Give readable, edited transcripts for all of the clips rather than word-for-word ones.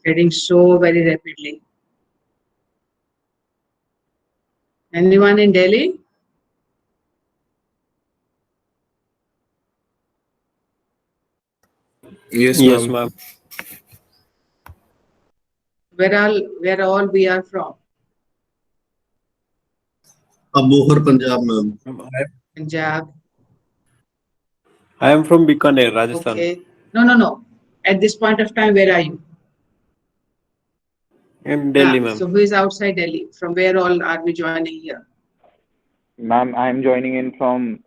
Getting so very rapidly. Anyone in Delhi? Yes, Yes, ma'am. ma'am. Where all we are from? Abohar, Punjab, ma'am. Punjab. I am from Bikaner, Rajasthan. Okay. No. At this point of time, where are you? In Delhi, ma'am. So who is outside Delhi? From where all are we joining here? Ma'am, I'm joining in from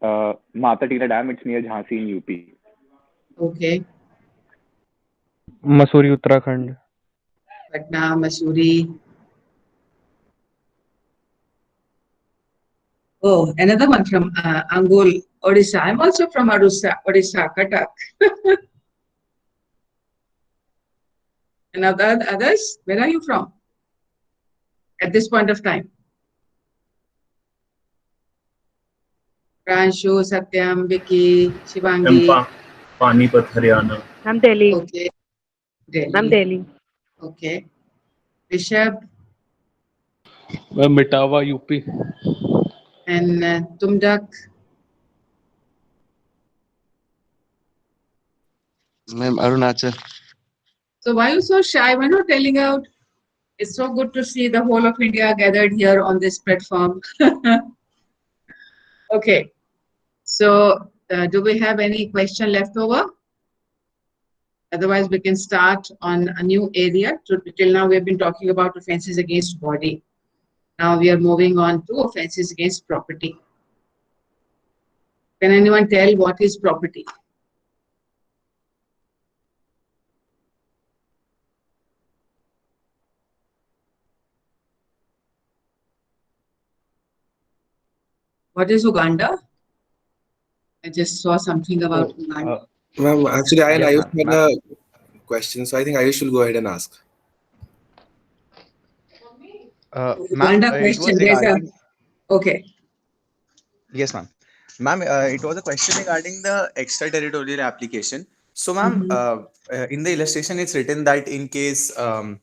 Mata Tila Dam. It's near Jhansi in UP. Okay. Mussoorie Uttarakhand. Patna, Mussoorie. Oh, another one from Angul, Odisha. I'm also from Odisha, Cuttack. And others, where are you from? At this point of time? Pranshu, Satyam, Vicky, Shivangi. Panipat, Haryana. I'm Delhi. Okay. Delhi. I'm Delhi. Okay. Rishabh Mitawa, UP. and Tumdak. Ma'am, Arunachal. So why are you so shy? Why not telling out? It's so good to see the whole of India gathered here on this platform. Okay. So do we have any question left over? Otherwise, we can start on a new area. Till now, we have been talking about offences against body. Now we are moving on to offences against property. Can anyone tell what is property? What is Uganda? I just saw something about Uganda. Ma'am, actually, I and Yes, Ayush ma'am. had a question, so I think Ayush will go ahead and ask. Uganda Ma'am, it was question. There's a regarding. okay. Yes, ma'am. Ma'am, it was a question regarding the extraterritorial application. So, ma'am, in the illustration, it's written that in case a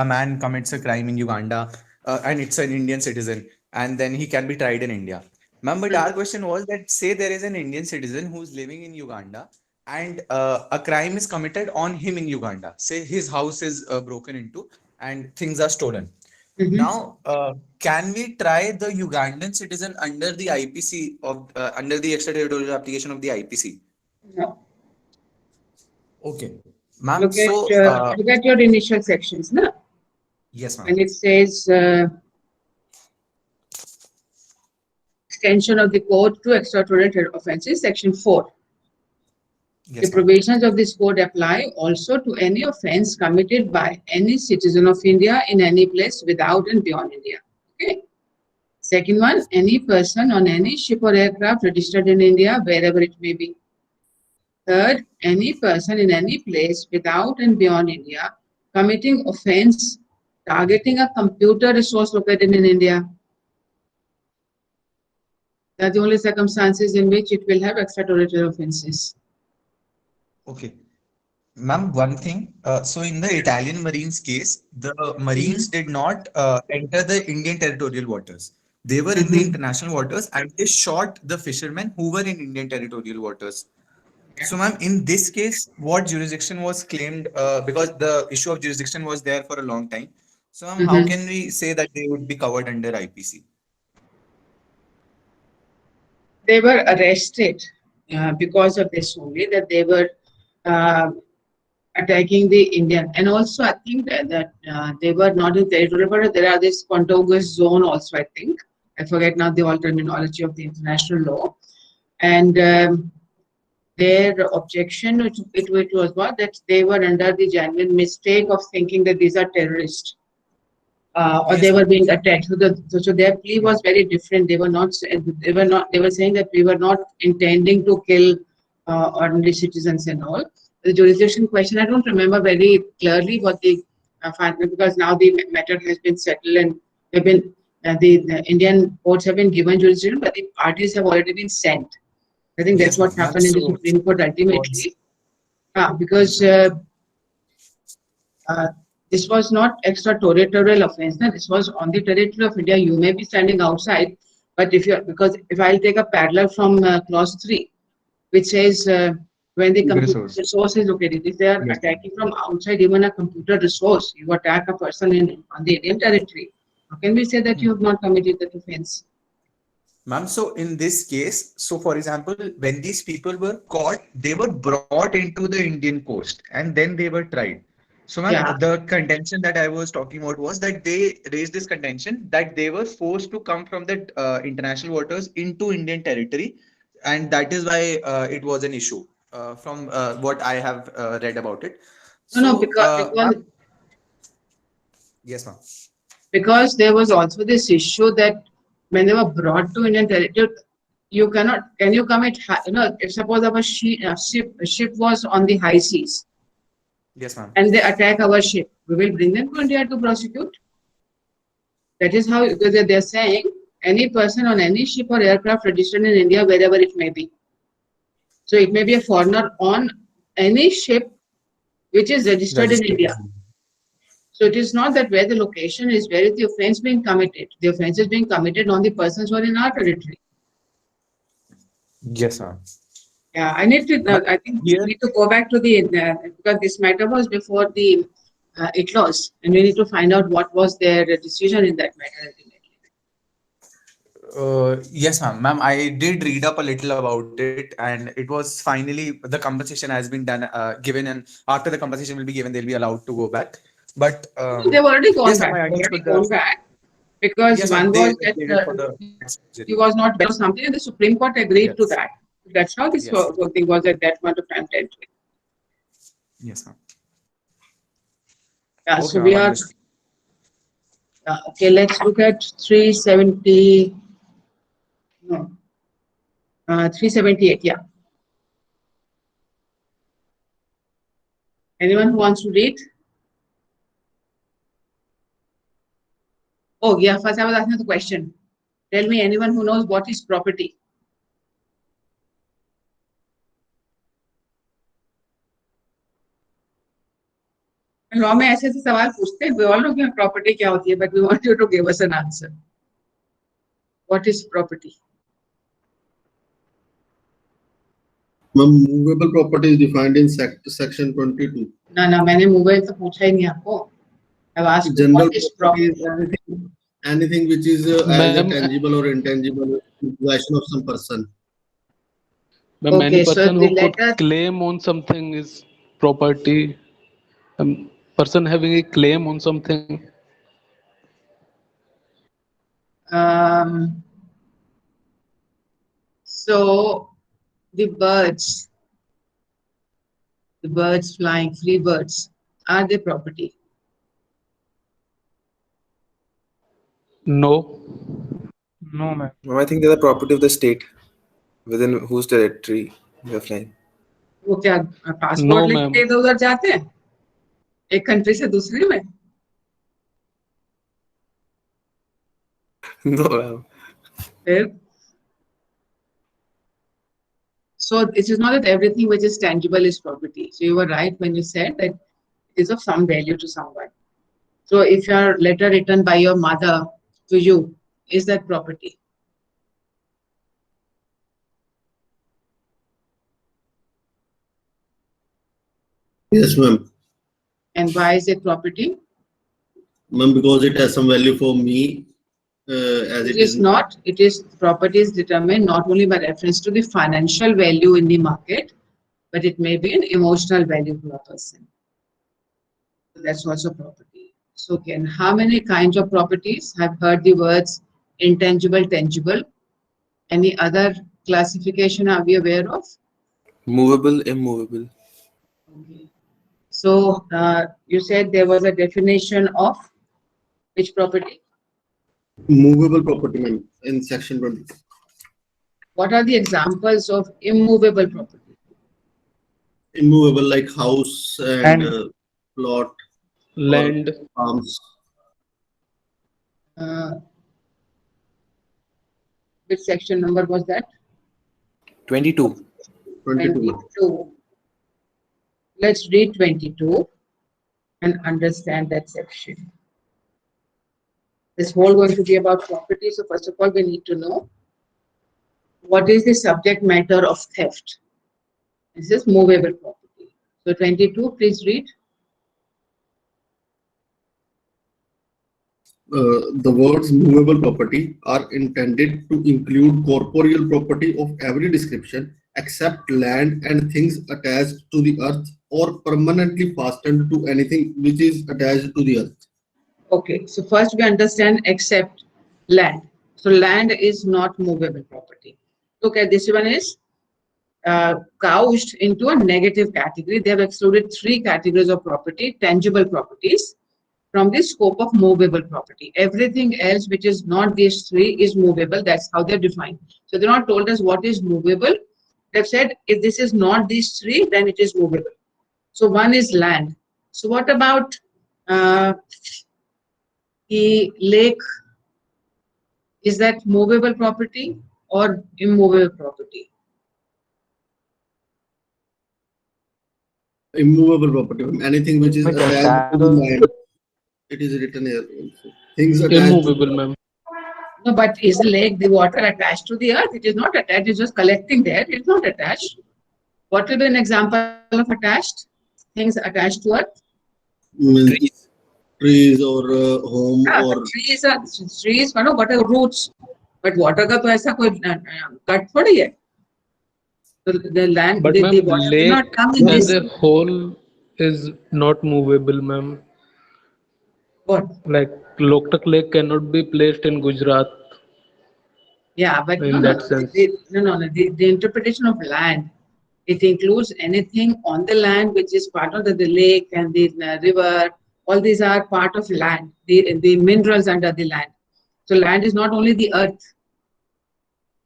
man commits a crime in Uganda, and it's an Indian citizen, and then he can be tried in India. Ma'am, but our question was that say there is an Indian citizen who's living in Uganda, and a crime is committed on him in Uganda. Say his house is broken into and things are stolen. Now, can we try the Ugandan citizen under the IPC of under the extraterritorial application of the IPC? No. Okay, ma'am. Look at your initial sections, no? Yes, ma'am. And it says extension of the code to extraterritorial offences, section 4. Yes, The provisions of this code apply also to any offence committed by any citizen of India in any place without and beyond India. Okay. Second one, any person on any ship or aircraft registered in India, wherever it may be. Third, any person in any place without and beyond India committing offence targeting a computer resource located in India. That's the only circumstances in which it will have extraterritorial offences. Okay. Ma'am, one thing. So in the Italian Marines case, the Marines did not enter the Indian territorial waters. They were in the international waters and they shot the fishermen who were in Indian territorial waters. So, ma'am, in this case, what jurisdiction was claimed? Because the issue of jurisdiction was there for a long time. So, ma'am, how can we say that they would be covered under IPC? They were arrested because of this only, that they were attacking the Indian. And also, I think that they were not in territorial, but there are this contiguous zone also, I think. I forget now the all terminology of the international law. And their objection, it was what? That they were under the genuine mistake of thinking that these are terrorists. Or they were being attacked. So their plea was very different. They were saying that we were not intending to kill ordinary citizens and all. The jurisdiction question, I don't remember very clearly what the because now the matter has been settled and have been the Indian courts have been given jurisdiction, but the parties have already been sent. I think that's what happened in the Supreme Court ultimately. Because this was not extraterritorial offense. No? This was on the territory of India. You may be standing outside, but because if I'll take a parallel from clause 3, which says when the computer resource is located, if they are attacking from outside even a computer resource, you attack a person on the Indian territory, how can we say that you have not committed that offense? Ma'am, so in this case, so for example, when these people were caught, they were brought into the Indian coast and then they were tried. So ma'am, Yeah. the contention that I was talking about was that they raised this contention that they were forced to come from the international waters into Indian territory, and that is why it was an issue from what I have read about it. No, So, because ma'am, yes, ma'am. because there was also this issue that when they were brought to Indian territory, you cannot, can you commit, if suppose our ship was on the high seas Yes, ma'am. and they attack our ship, we will bring them to India to prosecute. That is how, because they're saying any person on any ship or aircraft registered in India, wherever it may be. So it may be a foreigner on any ship which is registered in India. So it is not that where the location is, where is the offense being committed. The offense is being committed on the persons who are in our territory. Yes, ma'am. Yeah, I need to. I think we need to go back to the because this matter was before the ITLAWs, and we need to find out what was their decision in that matter. Yes, ma'am. Ma'am, I did read up a little about it, and it was finally the compensation has been done, given, and after the compensation will be given, they'll be allowed to go back. But They've already gone yes, back. ma'am, I Already understood gone that. back because Yes, one ma'am, was they did it for that the he was not well or something, and the Supreme Court agreed to Yes. that. That's how this Yes. whole thing was at that point of time. Yes, ma'am. Yeah, Okay, so ma'am, we are. understood. Okay, let's look at 370. No, 378. Yeah. Anyone who wants to read? Oh, yeah. First, I was asking the question. Tell me, anyone who knows what is property? Law में ऐसे ऐसे सवाल पूछते हैं, we all know कि property क्या होती है, but we want you to give us an answer. What is property? Movable property is defined in section 22. ना मैंने movable तो पूछा ही नहीं आपको. I've asked you General what is property property. is anything which is either tangible or intangible possession of some person. But Okay, any so person the who letter- could claim on something is property. Person having a claim on something. So the birds flying, free birds, are they property? No. No, ma'am. I think they're the property of the state within whose territory they're flying. वो क्या No, passport ma'am. लेके इधर उधर जाते हैं एक country से दूसरे में? No, ma'am. फिर so it is not that everything which is tangible is property. So you were right when you said that it is of some value to someone. So if your letter written by your mother to you, is that property? Yes, ma'am. And why is it property? Ma'am, because it has some value for me. As It is not. It is property is determined not only by reference to the financial value in the market, but it may be an emotional value to a person. So that's also property. So again, how many kinds of properties? I've heard the words intangible, tangible. Any other classification are we aware of? Movable, immovable. Okay. So you said there was a definition of which property? Movable property, ma'am, in section 20. What are the examples of immovable property? Immovable, like house and plot, Land. farms. Which section number was that? 22. 22. 22. Let's read 22. and understand that section. This whole going to be about property. So first of all, we need to know what is the subject matter of theft. This is movable property. So 22, please read. The words movable property are intended to include corporeal property of every description except land and things attached to the earth or permanently fastened to anything which is attached to the earth. Okay, so first we understand except land. So land is not movable property. Look at this one is couched into a negative category. They have excluded 3 categories of property, tangible properties, from the scope of movable property. Everything else which is not these 3 is movable. That's how they're defined. So they're not told us what is movable. They've said if this is not these 3, then it is movable. So one is land. So what about the lake? Is that movable property or immovable property? Immovable property, anything which is attached to the land. It is written here also. Things attached Immovable, to ma'am. No, but is the lake, the water attached to the earth? It is not attached, it's just collecting there, it's not attached. What will be an example of attached? Things attached to earth? trees or home or trees, what are roots? But water का तो ऐसा कोई cut थोड़ी है. So the land, But the ma'am, water will not lake come in as this. a whole is not movable, ma'am. What? Like Loktak Lake cannot be placed in Gujarat. Yeah, but In that sense. The interpretation of land, it includes anything on the land which is part of the lake and the river. All these are part of land, the minerals under the land. So land is not only the earth.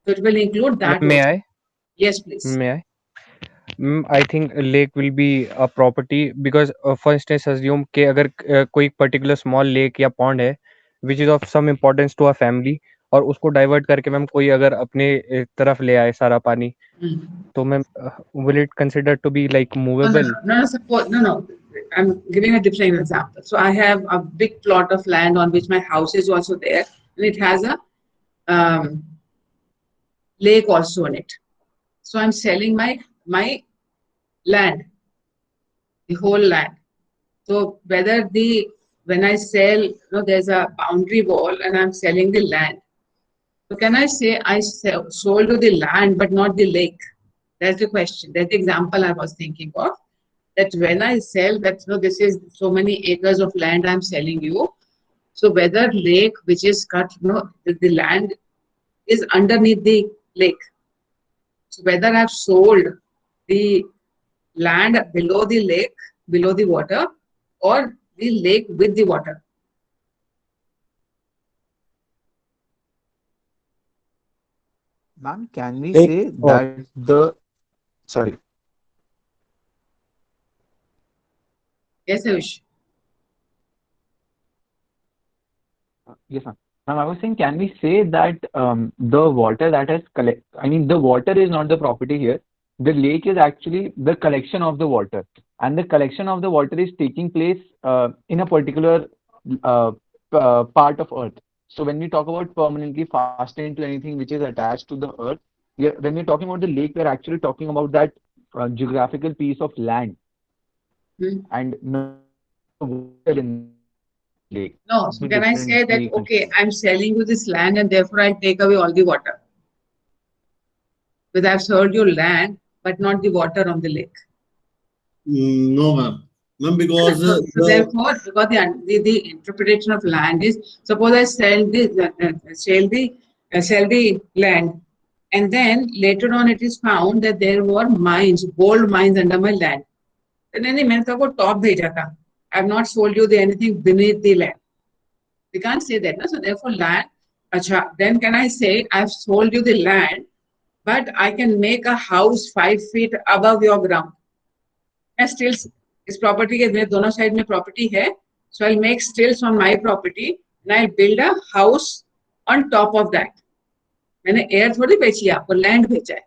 So it will include that. May also. I? Yes, please. May I? I think a lake will be a property because for instance assume कि अगर कोई particular small lake या pond है which is of some importance to a family और उसको divert करके ma'am कोई अगर अपने तरफ ले आए सारा पानी तो ma'am will it consider to be like movable? No. I'm giving a different example. So I have a big plot of land on which my house is also there, and it has a lake also on it. So I'm selling my land, the whole land. So when I sell, there's a boundary wall and I'm selling the land. So can I say I sold you the land but not the lake? That's the question. That's the example I was thinking of. That when I sell that, this is so many acres of land I'm selling you. So whether lake which is cut, the land is underneath the lake. So whether I've sold the land below the lake, below the water, or the lake with the water. Ma'am, can we say that sorry. Yes, Avish. Yes, ma'am. Ma'am, I was saying, can we say that the water that has the water is not the property here. The lake is actually the collection of the water, and the collection of the water is taking place in a particular part of earth. So when we talk about permanently fastened to anything which is attached to the earth, when we're talking about the lake, we're actually talking about that geographical piece of land, and no water in lake. No, so can I say that, okay, I'm selling you this land and therefore I'll take away all the water? Because I've sold you land, but not the water on the lake. No, ma'am. Ma'am, because therefore, because the interpretation of land is, suppose I sell the land, and then later on it is found that there were mines, gold mines under my land. Then मैंने तो आपको top भेजा था. I've not sold you anything beneath the land. We can't say that. No? So therefore land, then can I say I've sold you the land, but I can make a house 5 feet above your ground. And still, this property के मेरे दोनों side में property है. So I'll make stills on my property and I'll build a house on top of that. मैंने air थोड़ी बेची है आपको, land बेचा है.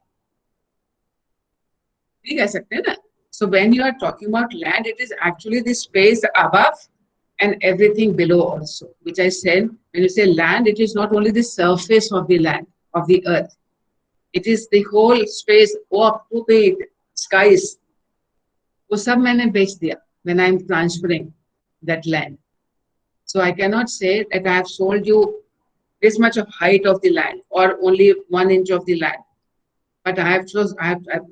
नहीं कह सकते ना. So when you are talking about land, it is actually the space above and everything below also, which I said, when you say land, it is not only the surface of the land, of the earth. It is the whole space up to the skies. वो सब मैंने बेच दिया when I am transferring that land. So I cannot say that I have sold you this much of height of the land or only 1 inch of the land. But I have chose,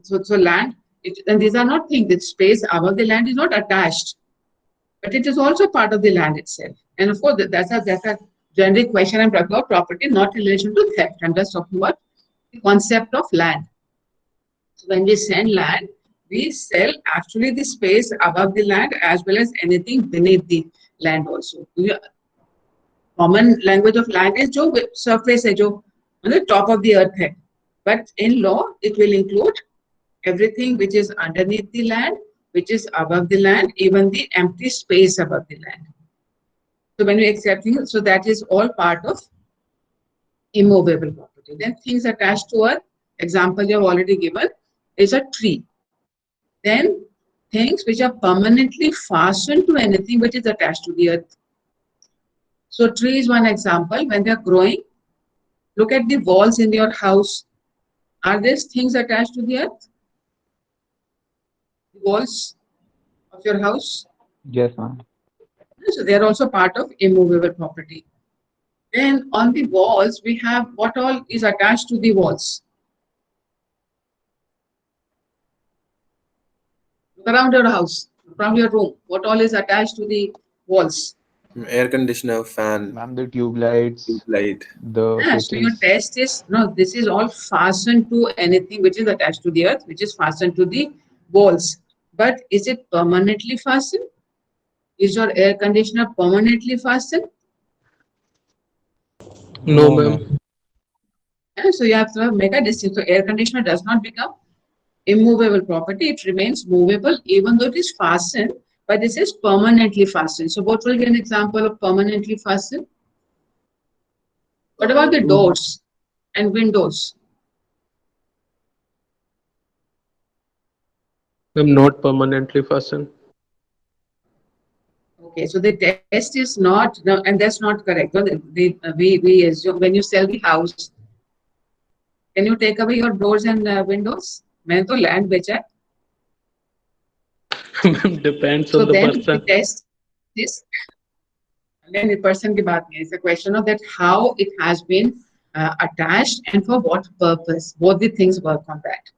so land, and these are not things, the space above the land is not attached, but it is also part of the land itself. And of course, that's a generic question. I'm talking about property, not in relation to theft. I'm just talking about the concept of land. So when we send land, we sell actually the space above the land as well as anything beneath the land also. Common language of land is जो surface है, जो on the top of the earth है. But in law, it will include everything which is underneath the land, which is above the land, even the empty space above the land. So when we accepting it, so that is all part of immovable property. Then things attached to earth, example you have already given, is a tree. Then things which are permanently fastened to anything which is attached to the earth. So tree is one example. When they are growing, look at the walls in your house. Are these things attached to the earth? The walls of your house? Yes, ma'am. So they are also part of immovable property. Then on the walls, we have what all is attached to the walls. Look around your house, around your room. What all is attached to the walls? Air conditioner, fan, Ma'am, the tube lights, light. the So your switches. test is, no, this is all fastened to anything which is attached to the earth, which is fastened to the walls. But is it permanently fastened? Is your air conditioner permanently fastened? No, No, ma'am. So you have to make a distinction. So air conditioner does not become immovable property. It remains movable even though it is fastened, but this is permanently fastened. So what will be an example of permanently fastened? What about the doors and windows? I'm not permanently fastened. Okay, so the test is not, no, and that's not correct. No, we assume when you sell the house, can you take away your doors and windows? मैंने तो land बेचा है. Ma'am, depends So on the then the person. test is, again, the person की बात नहीं है. It's a question of that how it has been attached and for what purpose. Both the things work on that.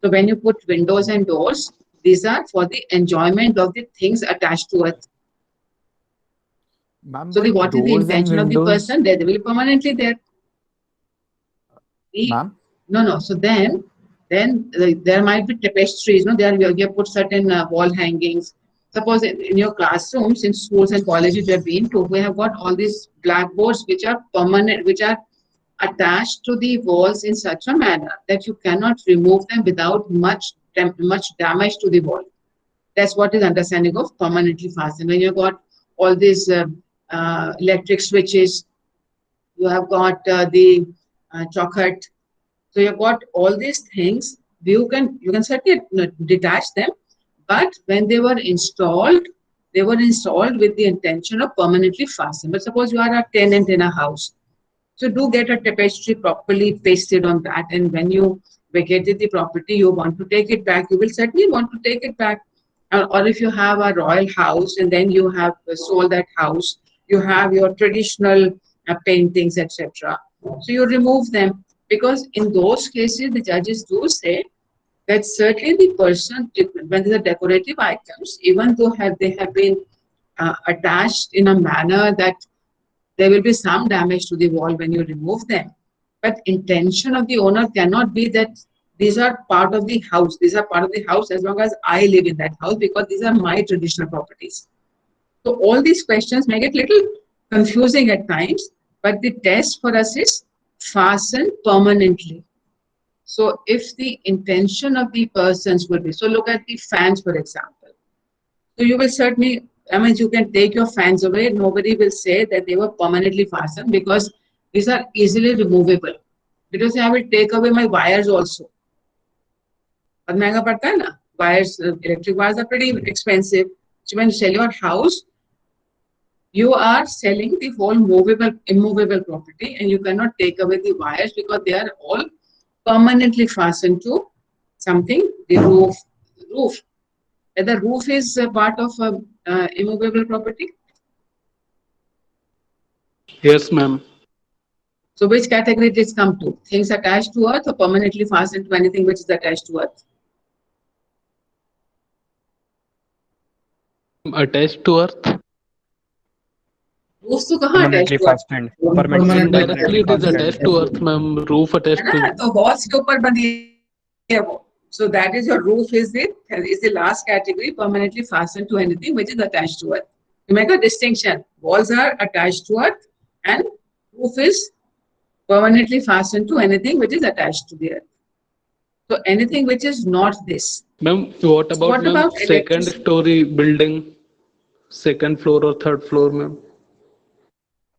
So when you put windows and doors, these are for the enjoyment of the things attached to it. Ma'am, So but what is the doors and intention of the windows, person? They will be permanently there. ma'am. No. So then there might be tapestries. No, there you put certain wall hangings. Suppose in your classrooms, in schools and colleges you have been to, we have got all these blackboards which are permanent, which are attached to the walls in such a manner that you cannot remove them without much damage to the wall. That's what is understanding of permanently fastened. When you got all these electric switches, you have got the chocolate. So you've got all these things. You can certainly detach them, but when they were installed with the intention of permanently fastened. But suppose you are a tenant in a house, so do get a tapestry properly pasted on that, and when you vacated the property, you want to take it back, you will certainly want to take it back. Or if you have a royal house and then you have sold that house, you have your traditional paintings, etc. So you remove them, because in those cases, the judges do say that certainly the person, when these are decorative items, even though they have been attached in a manner that there will be some damage to the wall when you remove them. But intention of the owner cannot be that these are part of the house. These are part of the house as long as I live in that house, because these are my traditional properties. So all these questions make it little confusing at times, but the test for us is fasten permanently. So if the intention of the persons will be, so look at the fans, for example. So you will certainly, I mean, you can take your fans away. Nobody will say that they were permanently fastened, because these are easily removable. Because I will take away my wires also. बहुत महंगा पड़ता है ना. Wires, electric wires are pretty expensive. So when you sell your house, you are selling the whole immovable property, and you cannot take away the wires because they are all permanently fastened to something, the roof. The roof is a part of immovable property. Yes, ma'am. So which category it is come to? Things attached to earth or permanently fastened to anything which is attached to earth? Attached to earth. Roof तो कहाँ attached Permanently to earth? fastened. Permanently Indirectly, it is fastened. attached to earth, ma'am. Roof है attached ना? to. तो walls के ऊपर बंधी है वो. So that is your roof is the last category, permanently fastened to anything which is attached to earth. You make a distinction. Walls are attached to earth and roof is permanently fastened to anything which is attached to the earth. So anything which is not this. Ma'am, what about, what ma'am, about second electricity? story building, second floor or third floor, ma'am?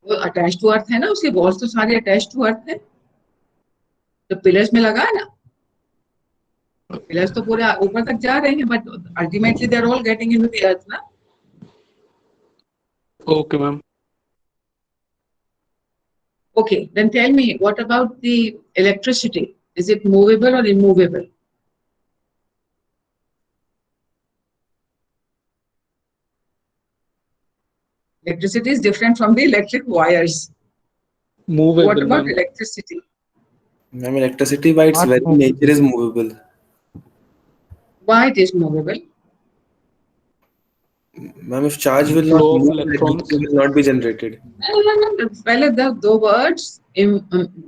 वो attached to earth है ना, उसके walls तो सारे attached to earth है. तो pillars में लगा है ना. Pillars तो पूरे ऊपर तक जा रहे हैं, but ultimately they are all getting into the earth ना. Okay, ma'am. Okay, then tell me, what about the electricity? Is it movable or immovable? Electricity is different from the electric wires. Movable, What about ma'am. electricity? Ma'am, electricity by its Not very movable. nature is movable. Why it is movable? Ma'am, if charge will not Flow of move, electrons. electricity will not be generated. No. Well, the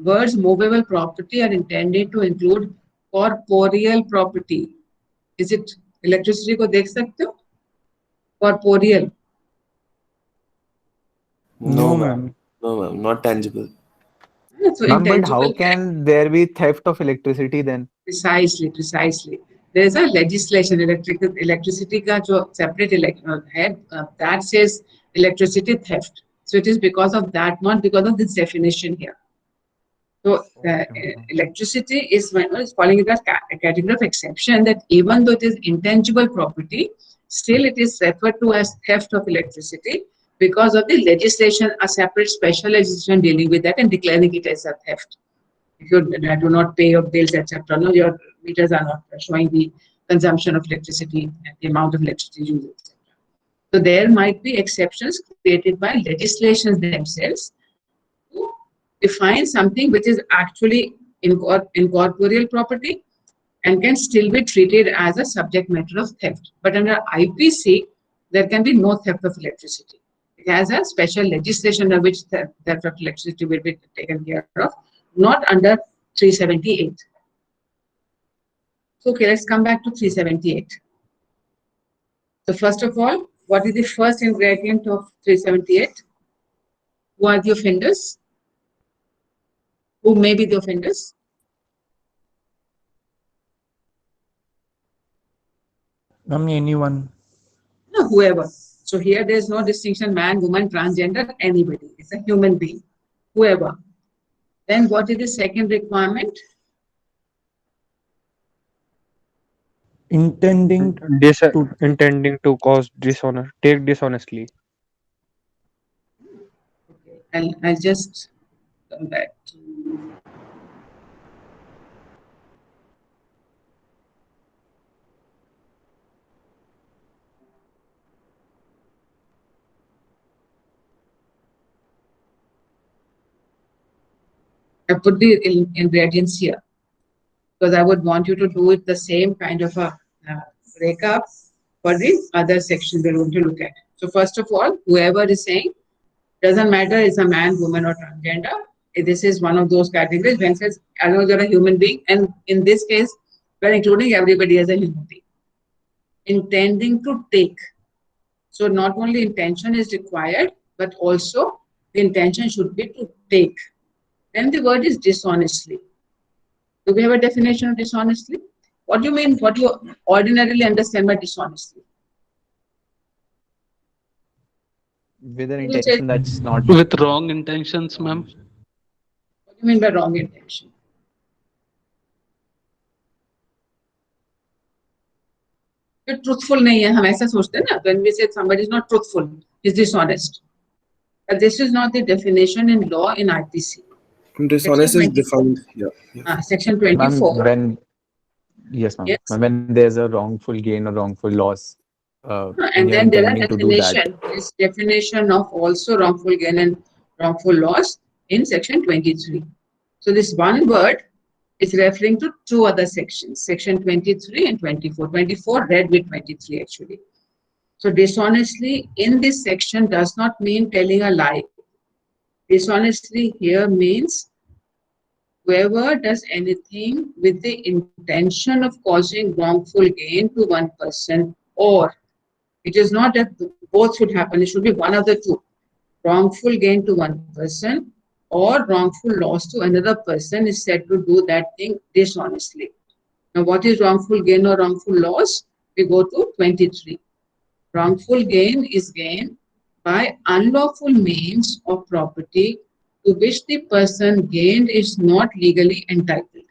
words movable property are intended to include corporeal property. Is it electricity को देख सकते हो? Corporeal. No, ma'am. No, ma'am, not tangible. So Ma'am, but intangible. how can there be theft of electricity then? Precisely. There is a legislation, electricity का जो separate है, that says electricity theft. So it is because of that, not because of this definition here. So electricity is calling it a category of exception, that even though it is intangible property, still it is referred to as theft of electricity because of the legislation, a separate special legislation dealing with that and declaring it as a theft. If you do not pay your bills, etc., no, your meters are not showing the consumption of electricity and the amount of electricity used, etc. So there might be exceptions created by legislations themselves to define something which is actually incorporeal property and can still be treated as a subject matter of theft. But under IPC, there can be no theft of electricity. It has a special legislation under which theft of electricity will be taken care of, not under 378. So, okay, let's come back to 378. So, first of all, what is the first ingredient of 378? Who are the offenders? Who may be the offenders? Ma'am, anyone. No, whoever. So here there is no distinction, man, woman, transgender, anybody. It's a human being, whoever. Then what is the second requirement? Intending Intending to cause dishonor, take dishonestly. Okay, I'll just come back to I put the ingredients here because I would want you to do it the same kind of a breakup for the other section we're going to look at. So first of all, whoever is saying, doesn't matter it's a man, woman or transgender, this is one of those categories when it says, I know you're a human being, and in this case, we're including everybody as a human being. Intending to take. So not only intention is required, but also the intention should be to take. Then the word is dishonestly. Do we have a definition of dishonestly? What do you mean? What do you ordinarily understand by dishonestly? With an You will intention say- that's not. With wrong intentions, ma'am. What do you mean by wrong intention? फिर truthful नहीं है, हम ऐसा सोचते हैं ना, when we say somebody is not truthful, is dishonest. But this is not the definition in law in IPC. Dishonest is Section 24. defined. Yeah. Section Ma'am, 24. when yes, ma'am. Yes. When there's a wrongful gain or wrongful loss, and And you're then there are intending to do that. definition, this definition of also wrongful gain and wrongful loss in section 23. So this one word is referring to two other sections, section 23 and 24. 24 read with 23 actually. So dishonestly in this section does not mean telling a lie. Dishonestly here means whoever does anything with the intention of causing wrongful gain to one person, or it is not that both should happen, it should be one of the two. Wrongful gain to one person or wrongful loss to another person is said to do that thing dishonestly. Now, what is wrongful gain or wrongful loss? We go to 23. Wrongful gain is gain by unlawful means of property to which the person gained is not legally entitled.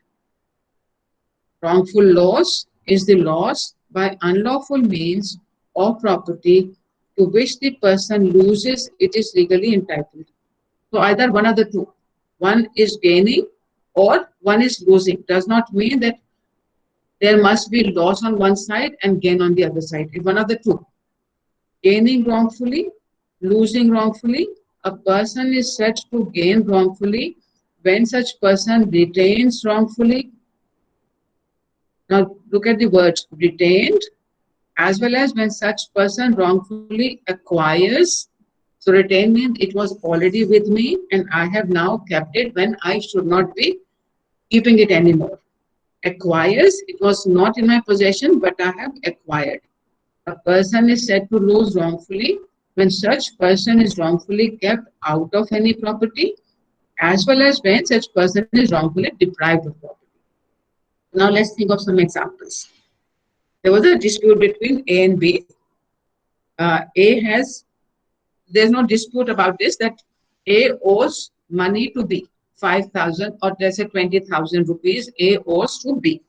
Wrongful loss is the loss by unlawful means of property to which the person loses it is legally entitled. So either one of the two. One is gaining or one is losing. Does not mean that there must be loss on one side and gain on the other side. It's one of the two. Gaining wrongfully, losing wrongfully. A person is said to gain wrongfully when such person retains wrongfully. Now look at the words retained, as well as when such person wrongfully acquires. So retain means it was already with me and I have now kept it when I should not be keeping it anymore. Acquires, it was not in my possession but I have acquired. A person is said to lose wrongfully when such person is wrongfully kept out of any property, as well as when such person is wrongfully deprived of property. Now let's think of some examples. There was a dispute between A and B. There's no dispute about this, that A owes money to B, 5,000 or let's say 20,000 rupees A owes to B.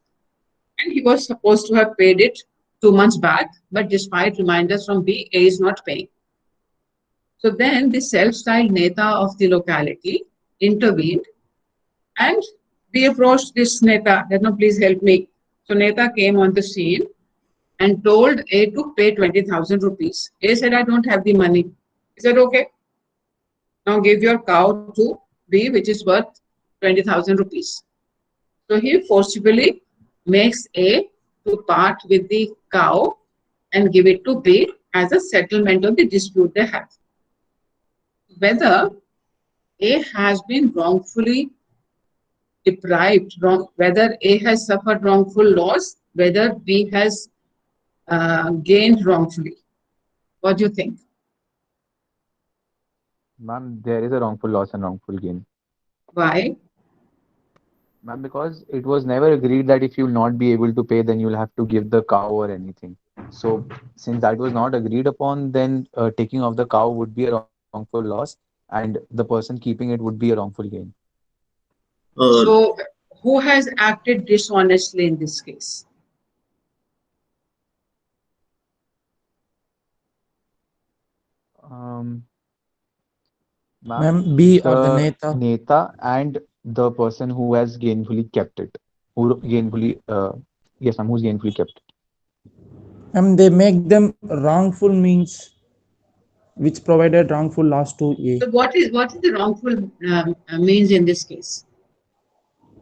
And he was supposed to have paid it 2 months back, but despite reminders from B, A is not paying. So then the self-styled Neta of the locality intervened and we approached this Neta, that no, please help me. So Neta came on the scene and told A to pay 20,000 rupees. A said, I don't have the money. He said, okay, now give your cow to B, which is worth 20,000 rupees. So he forcibly makes A to part with the cow and give it to B as a settlement of the dispute they have. Whether A has been wrongfully deprived, whether A has suffered wrongful loss, whether B has gained wrongfully. What do you think? Ma'am, there is a wrongful loss and wrongful gain. Why? Ma'am, because it was never agreed that if you'll not be able to pay, then you'll have to give the cow or anything. So since that was not agreed upon, then taking of the cow would be a wrongful loss and the person keeping it would be a wrongful gain. So who has acted dishonestly in this case? Ma'am, B or the Neta. Neta and the person who has gainfully kept it. Who gainfully, yes, ma'am, who's gainfully kept it. They make them wrongful means which provided wrongful loss to A. So what is the wrongful means in this case?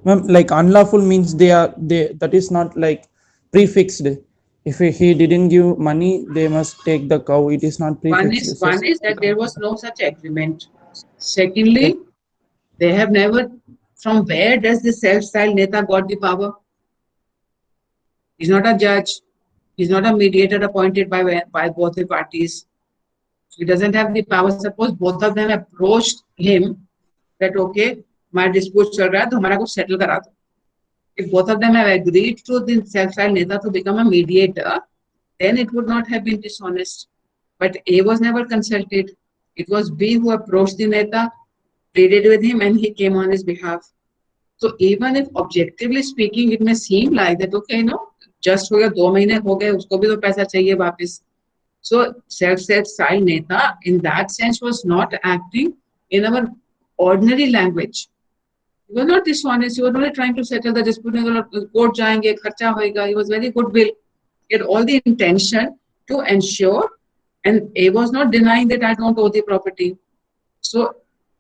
Ma'am, like unlawful means that is not like prefixed. If he didn't give money, they must take the cow. It is not prefixed. One is that there was no such agreement. Secondly, they have never. From where does the self-styled Neta got the power? He's not a judge. He's not a mediator appointed by both the parties. He doesn't have the power. Suppose both of them approached him that okay, my dispute चल रहा है तो हमारा कुछ settle करा दो. If both of them have agreed to the self-styled Neta to become a mediator, then it would not have been dishonest. But A was never consulted. It was B who approached the Neta, pleaded with him, and he came on his behalf. So even if objectively speaking, it may seem like that, okay, no, just हो गया, 2 महीने हो गए, उसको भी तो पैसा चाहिए वापस. So self-styled Neta in that sense was not acting in our ordinary language. He was not dishonest. He was only trying to settle the dispute. Court जाएंगे, खर्चा होएगा. He was very goodwill. He had all the intention to ensure, and he was not denying that I don't owe the property. So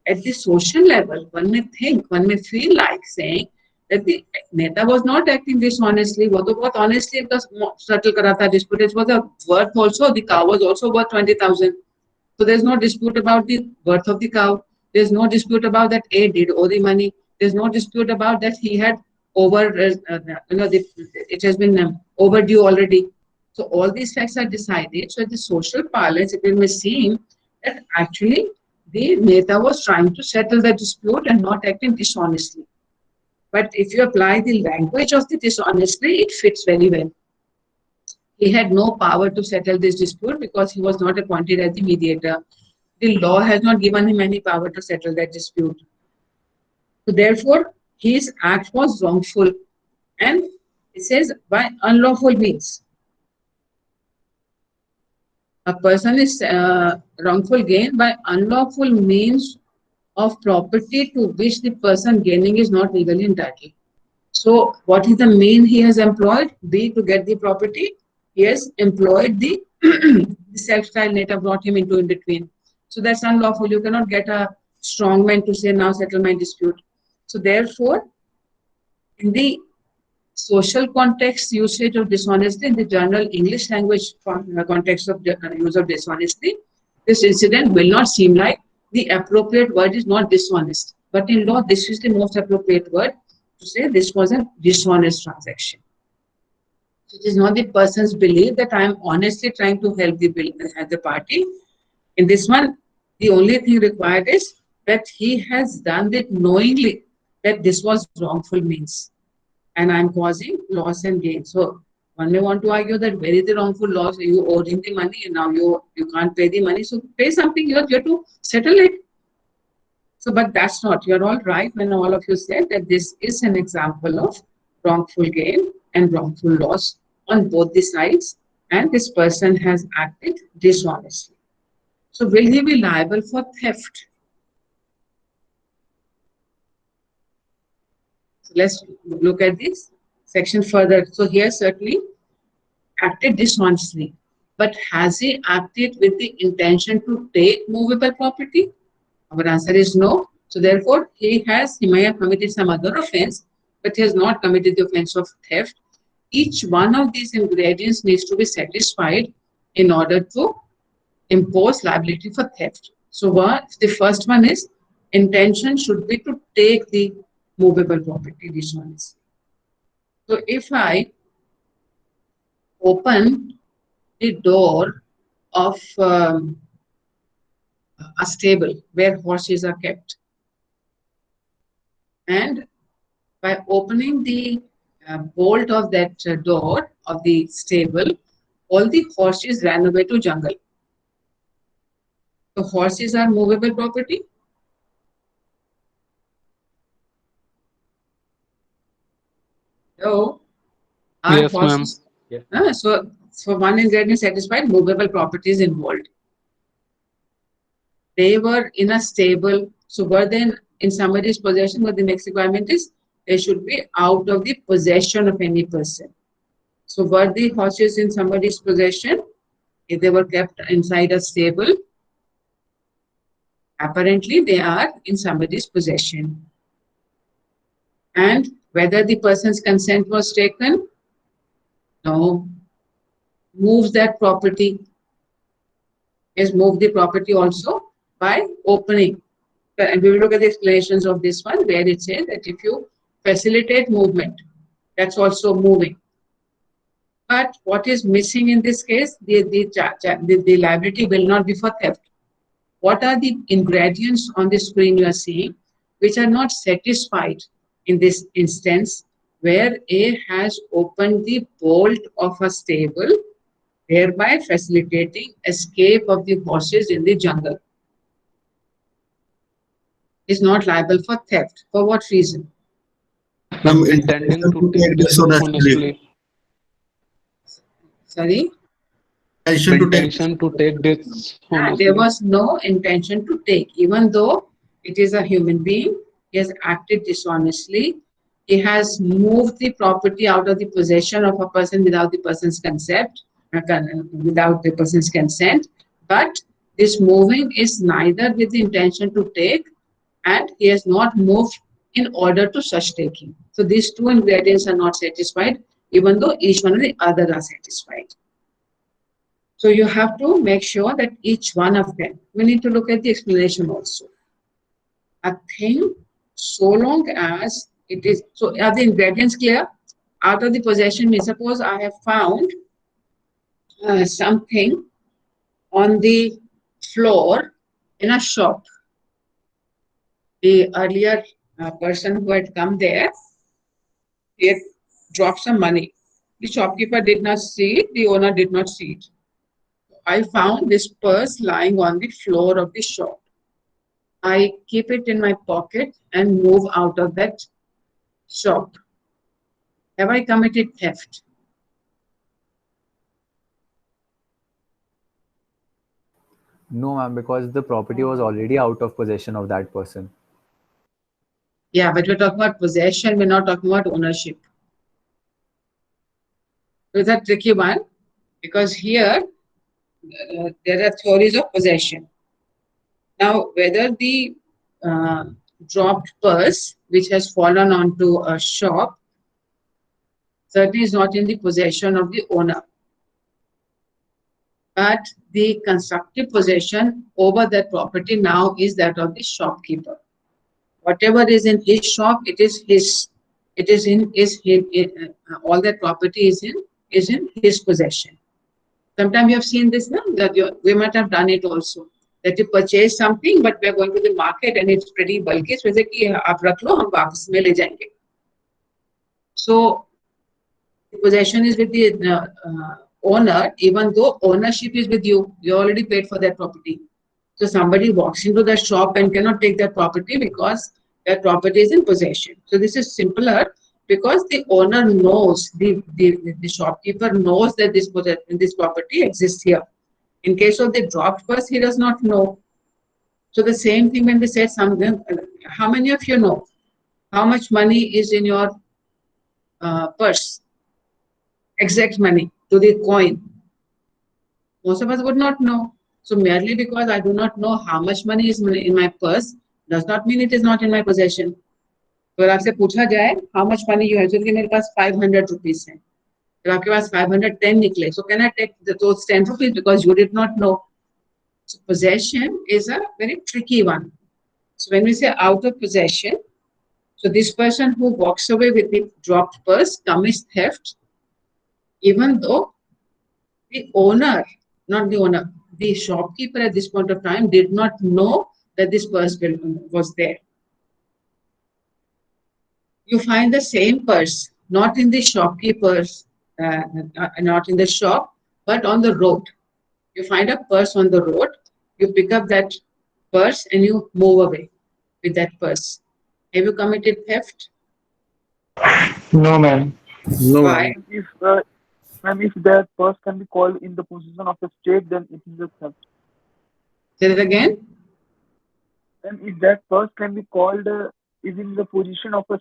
at the social level, one may think, one may feel like saying that the Neta was not acting dishonestly. वो तो बहुत honestly settle करा था dispute. It was a worth also. The cow was also worth 20,000. So there's no dispute about the worth of the cow. There's no dispute about that A did owe the money. There's no dispute about that he had it has been overdue already. So all these facts are decided. So the social parlance, it may seem that actually the Neta was trying to settle the dispute and not acting dishonestly. But if you apply the language of the dishonestly, it fits very well. He had no power to settle this dispute because he was not appointed as the mediator. The law has not given him any power to settle that dispute. So therefore, his act was wrongful. And it says by unlawful means. A person is wrongful gain by unlawful means of property to which the person gaining is not legally entitled. So what is the mean he has employed? B, to get the property. He has employed the self-styled Neta, brought him into in between. So that's unlawful. You cannot get a strong man to say now settle my dispute. So therefore, in the social context usage of dishonesty, in the general English language context of use of dishonesty, this incident will not seem like the appropriate word is not dishonest. But in law, this is the most appropriate word to say this was a dishonest transaction. It is not the person's belief that I am honestly trying to help the party. In this one, the only thing required is that he has done it knowingly that this was wrongful means and I am causing loss and gain. So one may want to argue that where is the wrongful loss? You owed him the money and now you can't pay the money. So pay something, you have to settle it. So, but that's not, you're all right when all of you said that this is an example of wrongful gain and wrongful loss on both the sides, and this person has acted dishonestly. So will he be liable for theft? So let's look at this section further. So here certainly acted dishonestly, but has he acted with the intention to take movable property? Our answer is no. So therefore, he may have committed some other offense, but he has not committed the offense of theft. Each one of these ingredients needs to be satisfied in order to impose liability for theft. So the first one is intention should be to take the movable property dishonestly. So if I open the door of a stable where horses are kept, and by opening the bolt of that door of the stable, all the horses ran away to jungle. So horses are movable property. So are Yes, ma'am. horses? So one ingredient satisfied, movable properties involved. They were in a stable, so were they in somebody's possession? But the next requirement is they should be out of the possession of any person. So were the horses in somebody's possession? If they were kept inside a stable, apparently they are in somebody's possession. And whether the person's consent was taken? No. Moves that property. Is move the property also by opening. And we will look at the explanations of this one where it says that if you facilitate movement, that's also moving. But what is missing in this case? The liability will not be for theft. What are the ingredients on the screen you are seeing which are not satisfied in this instance where A has opened the bolt of a stable, thereby facilitating escape of the horses in the jungle? Is not liable for theft. For what reason? I'm intending to take dishonestly. Sorry? Intention to take. Intention to take this honestly. There was no intention to take, even though it is a human being. He has acted dishonestly. He has moved the property out of the possession of a person without the person's consent, without the person's consent. But this moving is neither with the intention to take, and he has not moved in order to such taking. So these two ingredients are not satisfied, even though each one of the other are satisfied. So you have to make sure that each one of them, we need to look at the explanation also. A thing, so long as it is, so are the ingredients clear? Out of the possession, suppose I have found something on the floor in a shop. The earlier person who had come there, he had dropped some money. The shopkeeper did not see it, the owner did not see it. I found this purse lying on the floor of the shop. I keep it in my pocket and move out of that shop. Have I committed theft? No, ma'am, because the property was already out of possession of that person. Yeah, but we're talking about possession, we're not talking about ownership. So it's a tricky one, because here there are theories of possession. Now, whether the dropped purse, which has fallen onto a shop, certainly is not in the possession of the owner, but the constructive possession over that property now is that of the shopkeeper. Whatever is in his shop, it is his. It is in all that property is in his possession. Sometimes you have seen this now, that we might have done it also. That you purchase something, but we are going to the market and it's pretty bulky. So it's like, aap rakh lo, hum wapas mein le jayenge. So the possession is with the owner, even though ownership is with you. You already paid for that property. So somebody walks into the shop and cannot take that property because that property is in possession. So this is simpler, because the owner knows, the shopkeeper knows that this property exists here. In case of the dropped purse, he does not know. So the same thing when we said something, how many of you know how much money is in your purse? Exact money to the coin. Most of us would not know. So merely because I do not know how much money is in my purse does not mean it is not in my possession. तो अगर आपसे पूछा जाए how much money you have, तो मेरे पास 500 rupees है. तो आपके पास 510 निकले. So can I take those 10 rupees because you did not know? So possession is a very tricky one. So when we say out of possession, so this person who walks away with the dropped purse commits theft, even though the owner, not the owner, the shopkeeper at this point of time did not know that this purse was there. You find the same purse, not in the shopkeeper's, not in the shop, but on the road. You find a purse on the road, you pick up that purse and you move away with that purse. Have you committed theft? No, ma'am. No. Why? If that purse can be called in the possession of the state, then it is a theft. Say it again. And if that purse can be called is in the possession of a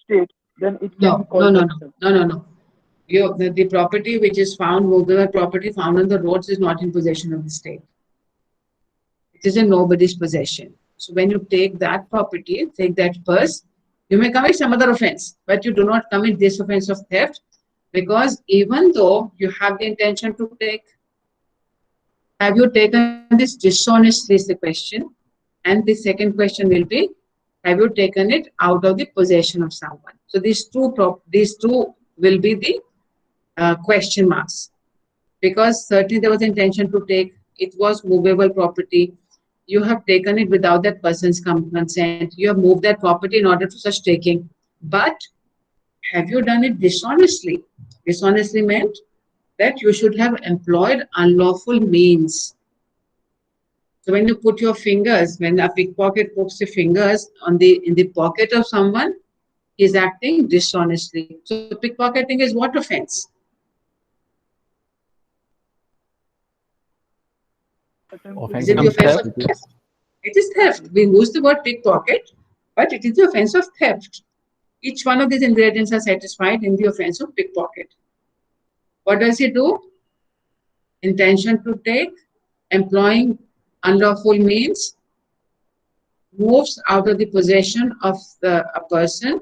state, then it can be called theft. No. The property which is found, movable property found on the roads is not in possession of the state. It is in nobody's possession. So when you take that property, take that purse, you may commit some other offense, but you do not commit this offense of theft, because even though you have the intention to take, have you taken this dishonestly is the question. And the second question will be, have you taken it out of the possession of someone? So these two will be the question marks, because certainly there was intention to take, it was movable property, you have taken it without that person's consent, you have moved that property in order to such taking, but have you done it dishonestly? Dishonestly meant that you should have employed unlawful means. So when you put your fingers, when a pickpocket puts the fingers in the pocket of someone, he is acting dishonestly. So pickpocketing is what offense? Is it the offense of theft? It is theft. We use the word pickpocket, but it is the offense of theft. Each one of these ingredients are satisfied in the offense of pickpocket. What does he do? Intention to take, employing unlawful means, moves out of the possession of a person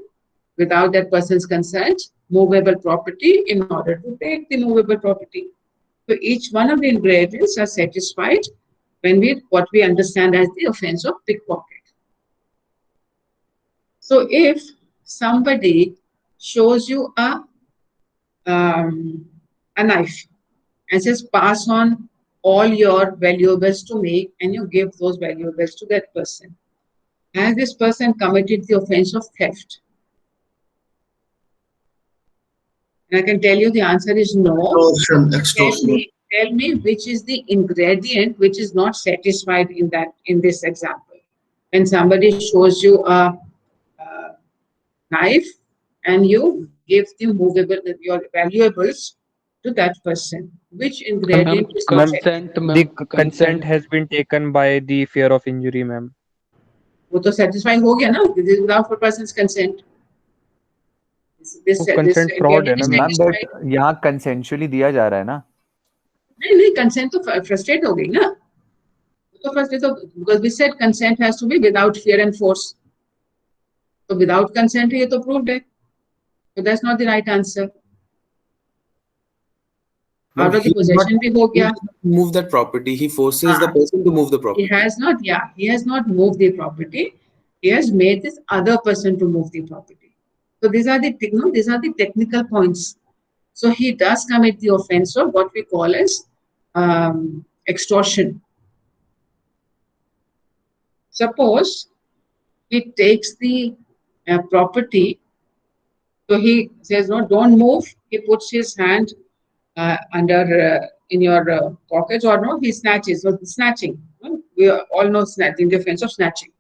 without that person's consent, movable property in order to take the movable property. So each one of the ingredients are satisfied when what we understand as the offense of pickpocket. So if somebody shows you a knife and says, pass on all your valuables to me, and you give those valuables to that person, has this person committed the offense of theft? And I can tell you the answer is no. Extortion. Tell me which is the ingredient which is not satisfied in this example. When somebody shows you a knife and you give your valuables to that person, which ingredient is not satisfied? The consent has been taken by the fear of injury, ma'am. वो तो satisfy हो गया ना, this is without a person's consent. Consent fraud है ना ma'am, but यहाँ consensually दिया जा रहा है ना. नहीं, consent तो frustrate हो गई ना. तो frustrate तो because we said consent has to be without fear and force. So without consent ये तो proved है. So that's not the right answer. Out of the possession भी हो गया. Move that property. He forces the person to move the property. He has not moved the property. He has made this other person to move the property. So these are the technical points. So he does commit the offense of what we call as extortion. Suppose he takes the property, so he says, no, don't move. He puts his hand under in your pockets, or no, he snatches. So snatching, we all know snatching, the offense of snatching.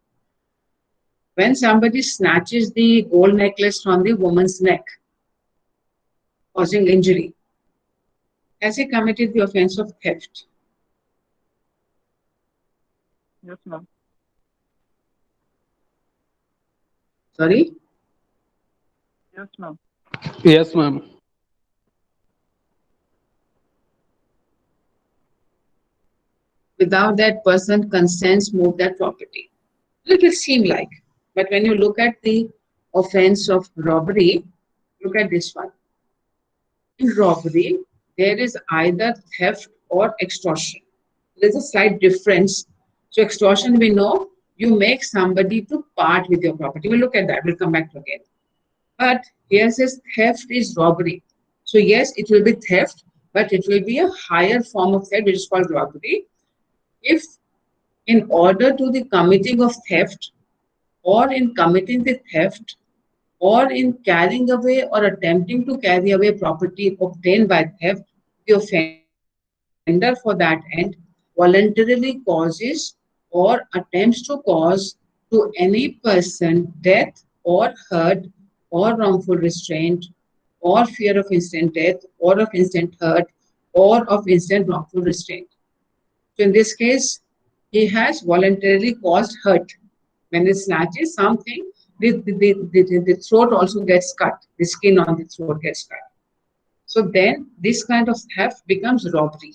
When somebody snatches the gold necklace from the woman's neck, causing injury, has he committed the offense of theft? Yes, ma'am. Sorry? Yes, ma'am. Yes, ma'am. Without that person consents, move that property. It will seem like, but when you look at the offense of robbery, look at this one. In robbery, there is either theft or extortion. There's a slight difference. So extortion, we know, you make somebody to part with your property. We'll look at that. We'll come back to again. But here says theft is robbery. So yes, it will be theft, but it will be a higher form of theft, which is called robbery. If in order to the committing of theft, or in committing the theft, or in carrying away or attempting to carry away property obtained by theft, the offender for that end voluntarily causes or attempts to cause to any person death or hurt or wrongful restraint or fear of instant death or of instant hurt or of instant wrongful restraint. So in this case, he has voluntarily caused hurt. When he snatches something, the throat also gets cut. The skin on the throat gets cut. So then this kind of theft becomes robbery.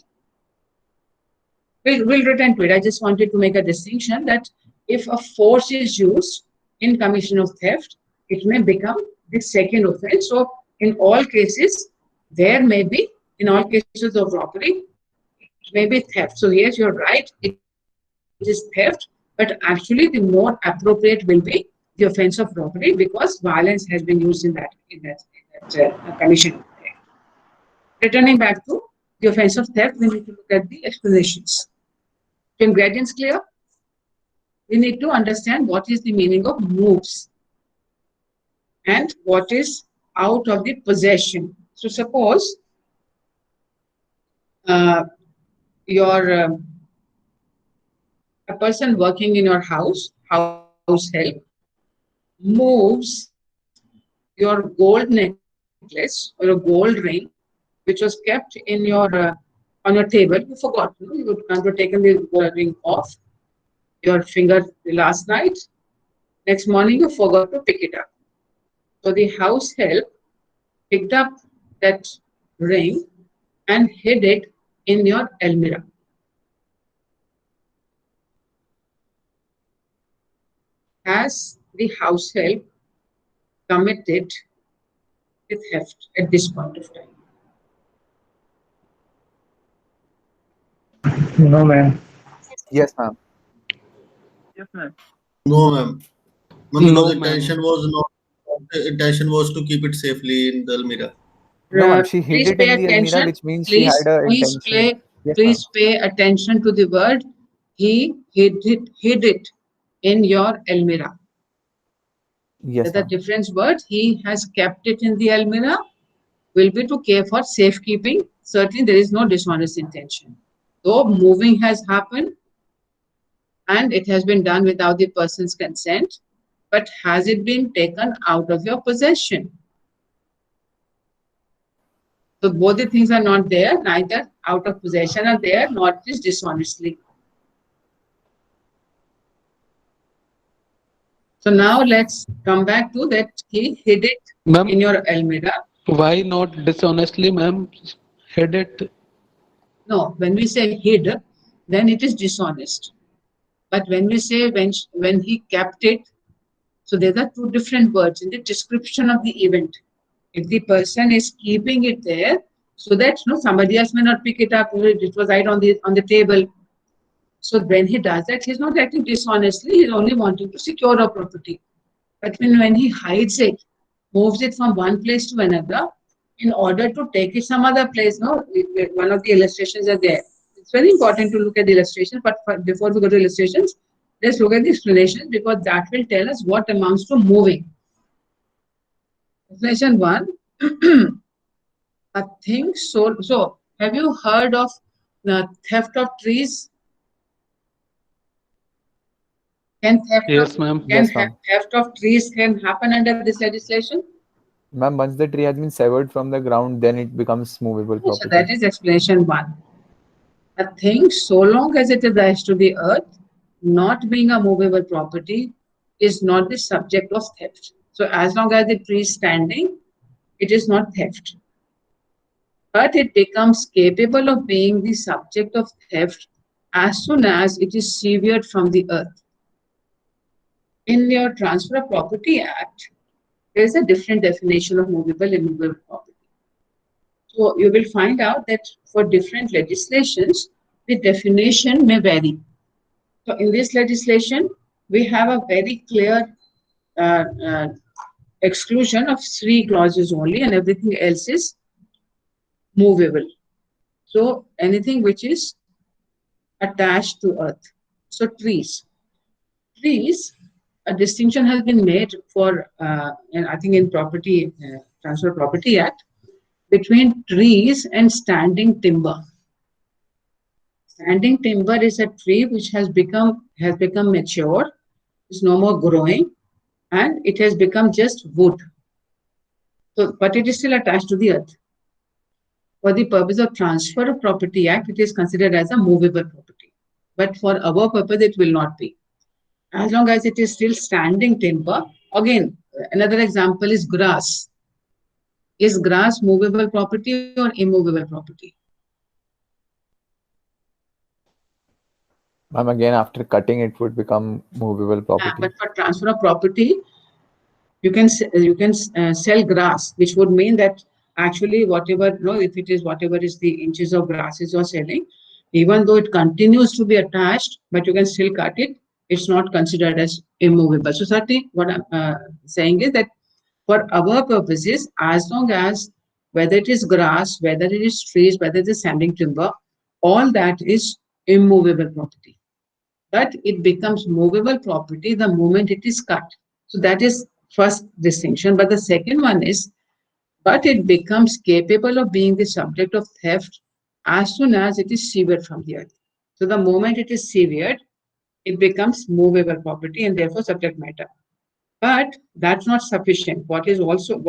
We'll return to it. I just wanted to make a distinction that if a force is used in commission of theft, it may become the second offense. So in all cases, there may be, in all cases of robbery, it may be theft. So yes, you're right, it is theft, but actually the more appropriate will be the offense of robbery because violence has been used in that commission. Returning back to the offense of theft, we need to look at the explanations. So ingredients clear? We need to understand what is the meaning of moves and what is out of the possession. So suppose your a person working in your house help, moves your gold necklace or a gold ring, which was kept in your on your table. You forgot. You have taken the ring off your finger last night. Next morning, you forgot to pick it up. So the house help picked up that ring and hid it in your almirah. Has the house help committed the theft at this point of time? No, ma'am. Yes, ma'am. Yes, ma'am. No, ma'am. Ma'am, because No, intention ma'am. was not. The intention was to keep it safely in the Almirah. No, ma'am. She hid Please it pay in the Almirah, attention. which means she had a intention. Yes, ma'am. Please pay attention to the word. He hid it in your almirah. Yes, The ma'am. different word, he has kept it in the almirah, will be to care for safekeeping. Certainly there is no dishonest intention. Though moving has happened and it has been done without the person's consent, but has it been taken out of your possession? So both the things are not there, neither out of possession are there, nor it is dishonestly. So now let's come back to that he hid it Ma'am, in your almirah. why not dishonestly, ma'am? Hid it. No, when we say hid, then it is dishonest. But when we say when he kept it, so there are two different words in the description of the event. If the person is keeping it there, so that somebody else may not pick it up, it was right on the table. So when he does that, he's not acting dishonestly, he's only wanting to secure a property. But when he hides it, moves it from one place to another, in order to take it some other place, one of the illustrations are there. It's very important to look at the illustrations, but before we go to illustrations, let's look at the explanation, because that will tell us what amounts to moving. Explanation 1. A thing sold. So, have you heard of the theft of trees? Yes, ma'am. Theft of trees can happen under this legislation? Ma'am, once the tree has been severed from the ground, then it becomes movable So property. that is explanation 1. A thing, so long as it is attached to the earth, not being a movable property, is not the subject of theft. So as long as the tree is standing, it is not theft. But it becomes capable of being the subject of theft as soon as it is severed from the earth. In your Transfer of Property Act, there is a different definition of movable and immovable property. So you will find out that for different legislations, the definition may vary. So in this legislation, we have a very clear exclusion of 3 clauses only, and everything else is movable. So anything which is attached to earth. So trees, a distinction has been made for, and I think in Transfer of Property Act, between trees and standing timber. Standing timber is a tree which has become mature, is no more growing, and it has become just wood. So, but it is still attached to the earth. For the purpose of Transfer of Property Act, it is considered as a movable property. But for our purpose, it will not be. As long as it is still standing timber. Again, another example is grass. Is grass movable property or immovable property? Ma'am, again, after cutting, it would become movable property. But for transfer of property, you can sell grass, which would mean that actually whatever, if it is whatever is the inches of grasses you're selling, even though it continues to be attached, but you can still cut it, it's not considered as immovable. So certainly what I'm saying is that for our purposes, as long as whether it is grass, whether it is trees, whether it is standing timber, all that is immovable property. But it becomes movable property the moment it is cut. So that is first distinction. But the second one is, but it becomes capable of being the subject of theft as soon as it is severed from the earth. So the moment it is severed, it becomes movable property and therefore subject matter. But that's not sufficient. What is also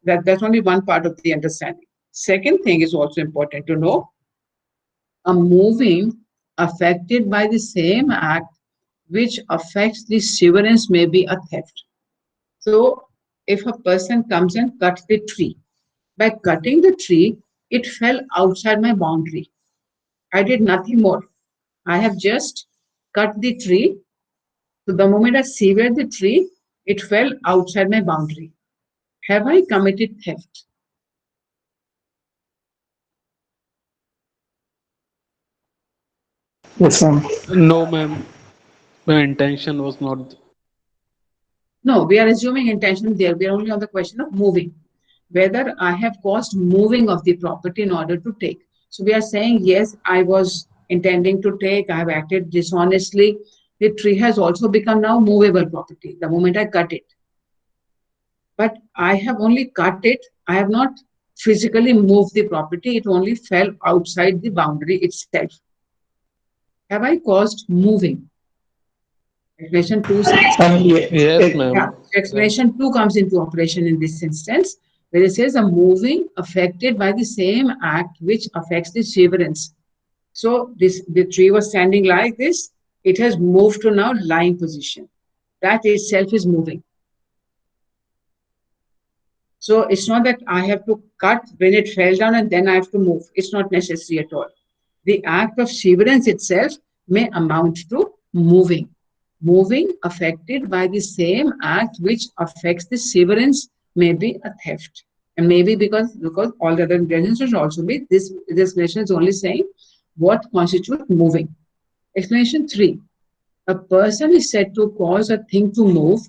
that's only one part of the understanding. Second thing is also important to know a moving affected by the same act which affects the severance may be a theft. So if a person comes and cuts the tree, by cutting the tree, it fell outside my boundary. I did nothing more. I have just cut the tree. So the moment I severed the tree, it fell outside my boundary. Have I committed theft? Yes, ma'am. No, ma'am. My intention was not. No, we are assuming intention there. We are only on the question of moving. Whether I have caused moving of the property in order to take. So we are saying, yes, I was intending to take, I have acted dishonestly. The tree has also become now movable property the moment I cut it. But I have only cut it, I have not physically moved the property, it only fell outside the boundary itself. Have I caused moving? Explanation 2 says, Yes, yeah, ma'am. explanation 2 comes into operation in this instance, where it says a moving affected by the same act which affects the severance. So the tree was standing like this, it has moved to now lying position. That itself is moving. So it's not that I have to cut when it fell down and then I have to move. It's not necessary at all. The act of severance itself may amount to moving. Moving affected by the same act which affects the severance may be a theft. And maybe because all the other ingredients should also be, this explanation is only saying what constitutes moving. Explanation 3. A person is said to cause a thing to move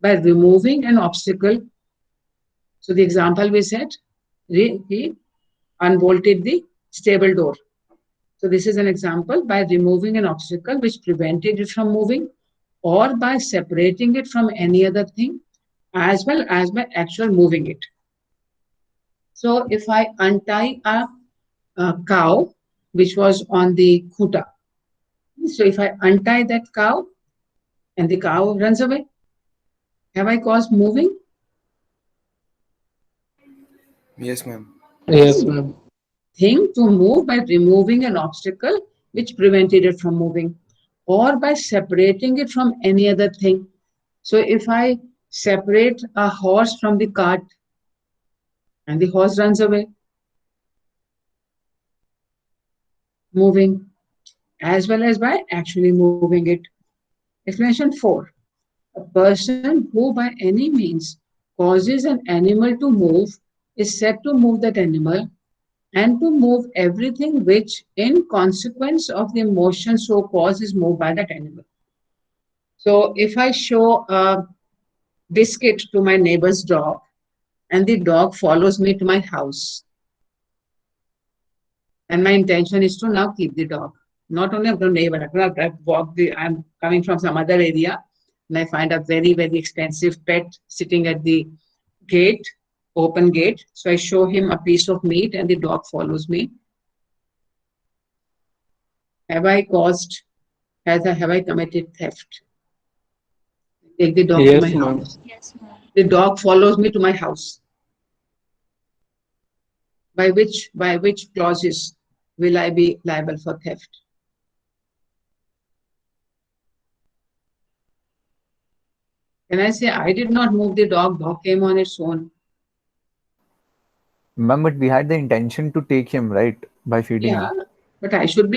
by removing an obstacle. So the example we said, he unbolted the stable door. So this is an example by removing an obstacle which prevented it from moving, or by separating it from any other thing, as well as by actual moving it. So if I untie a cow which was on the khuta, so if I untie that cow and the cow runs away, have I caused moving? Yes, ma'am. Yes, ma'am. Thing to move by removing an obstacle which prevented it from moving, or by separating it from any other thing. So if I separate a horse from the cart and the horse runs away, moving, as well as by actually moving it. Explanation 4. A person who by any means causes an animal to move is said to move that animal and to move everything which, in consequence of the motion so caused, is moved by that animal. So if I show a biscuit to my neighbor's dog and the dog follows me to my house, and my intention is to now keep the dog. Not only of the neighbor, I'm coming from some other area and I find a very, very expensive pet sitting at the gate, open gate. So I show him a piece of meat and the dog follows me. Have I committed theft? Take the dog to my Yes, ma'am. house. The dog follows me to my house. By which clauses will I be liable for theft? Can I say I did not move the dog came on its own? Ma'am, but we had the intention to take him, right? By feeding Yeah, him. but I have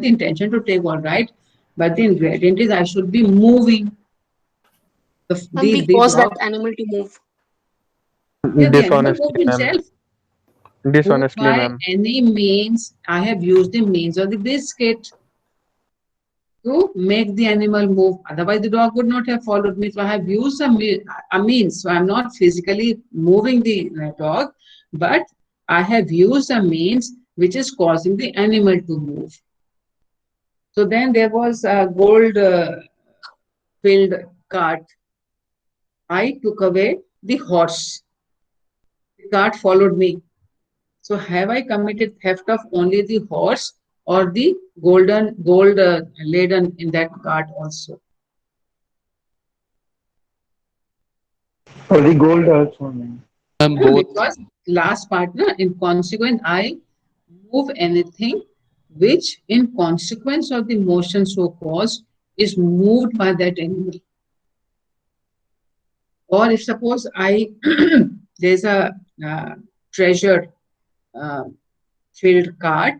the intention to take, all right, but the ingredient is I should be moving We the cause that dog. animal to move. Yeah, the animal Dishonestly, moved ma'am. himself. Who Dishonestly, by ma'am. any means I have used the means of the biscuit to make the animal move. Otherwise, the dog would not have followed me. So I have used a means. So I'm not physically moving the dog, but I have used a means which is causing the animal to move. So then there was a gold filled cart. I took away the horse. The cart followed me. So have I committed theft of only the horse or the gold laden in that cart also? For the gold also, ma'am. Ma'am, both. Because last partner, in consequence, I move anything which in consequence of the motion so caused is moved by that animal. Or if suppose there's a treasure filled cart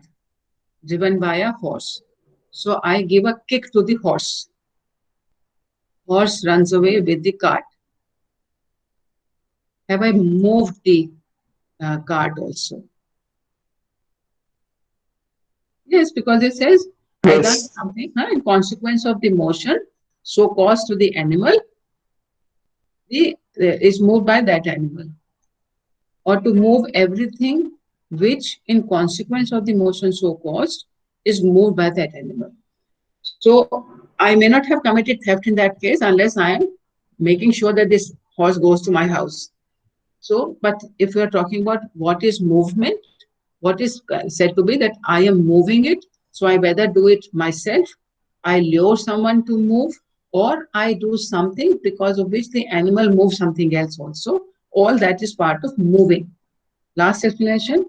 driven by a horse. So I give a kick to the horse. Horse runs away with the cart. Have I moved the cart also? Yes, because it says I done Yes. something in consequence of the motion so caused to the animal, is moved by that animal. Or to move everything which in consequence of the motion so caused is moved by that animal. So I may not have committed theft in that case unless I am making sure that this horse goes to my house. So, but if we are talking about what is movement, what is said to be that I am moving it, so I better do it myself, I lure someone to move, or I do something because of which the animal moves something else also. All that is part of moving. Last explanation,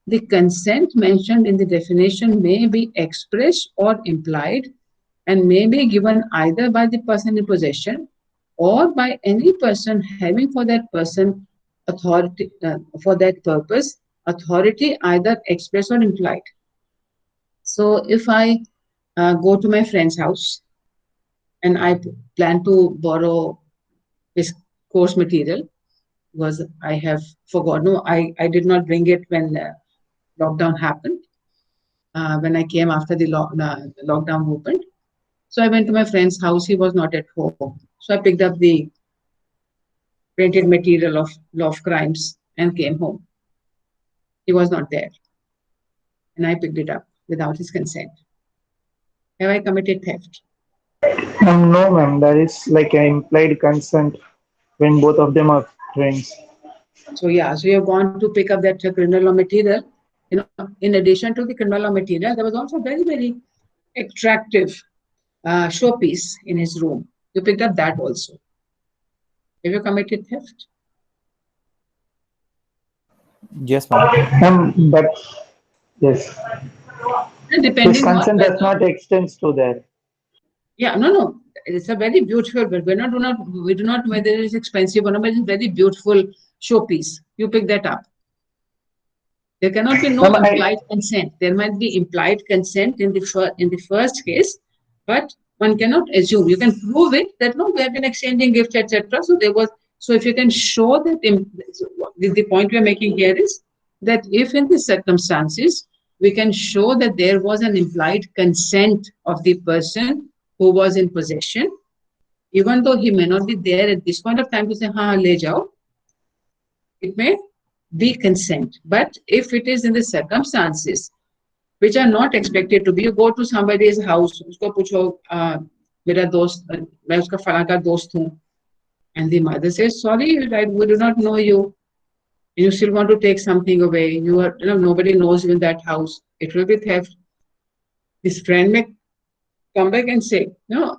the consent mentioned in the definition may be expressed or implied and may be given either by the person in possession or by any person having for that person authority for that purpose, authority either express or implied. So if I go to my friend's house and I plan to borrow his course material because I have forgotten, no, I did not bring it when lockdown happened, when I came after the lockdown opened. So I went to my friend's house, he was not at home. So I picked up the printed material of Law of Crimes and came home. He was not there. And I picked it up without his consent. Have I committed theft? No, ma'am. That is like an implied consent when both of them are friends. So yeah, so you've gone to pick up that criminal law material. You know, in addition to the criminal law material, there was also very, very attractive showpiece in his room. You picked up that also. Have you committed theft? Yes, ma'am. But yes, And his depending on consent does whether, not extend to that. yeah, no, it's a very beautiful, but we do not know whether it is expensive or not, but it's a very beautiful showpiece. You pick that up. There cannot be no Ma'am, implied consent. There might be implied consent in the first case, but one cannot assume. You can prove it that no, we have been exchanging gifts, etc. So there was. So if you can show that, the point we are making here is that if in the circumstances we can show that there was an implied consent of the person who was in possession, even though he may not be there at this point of time to say, "Ha, le jao," it may be consent. But if it is in the circumstances which are not expected to be, you go to somebody's house, usko pucho, mera dost, main uska falan ka dost hu, and the mother says, "Sorry, we do not know you. You still want to take something away. You are, nobody knows you in that house. It will be theft." This friend may come back and say, "No,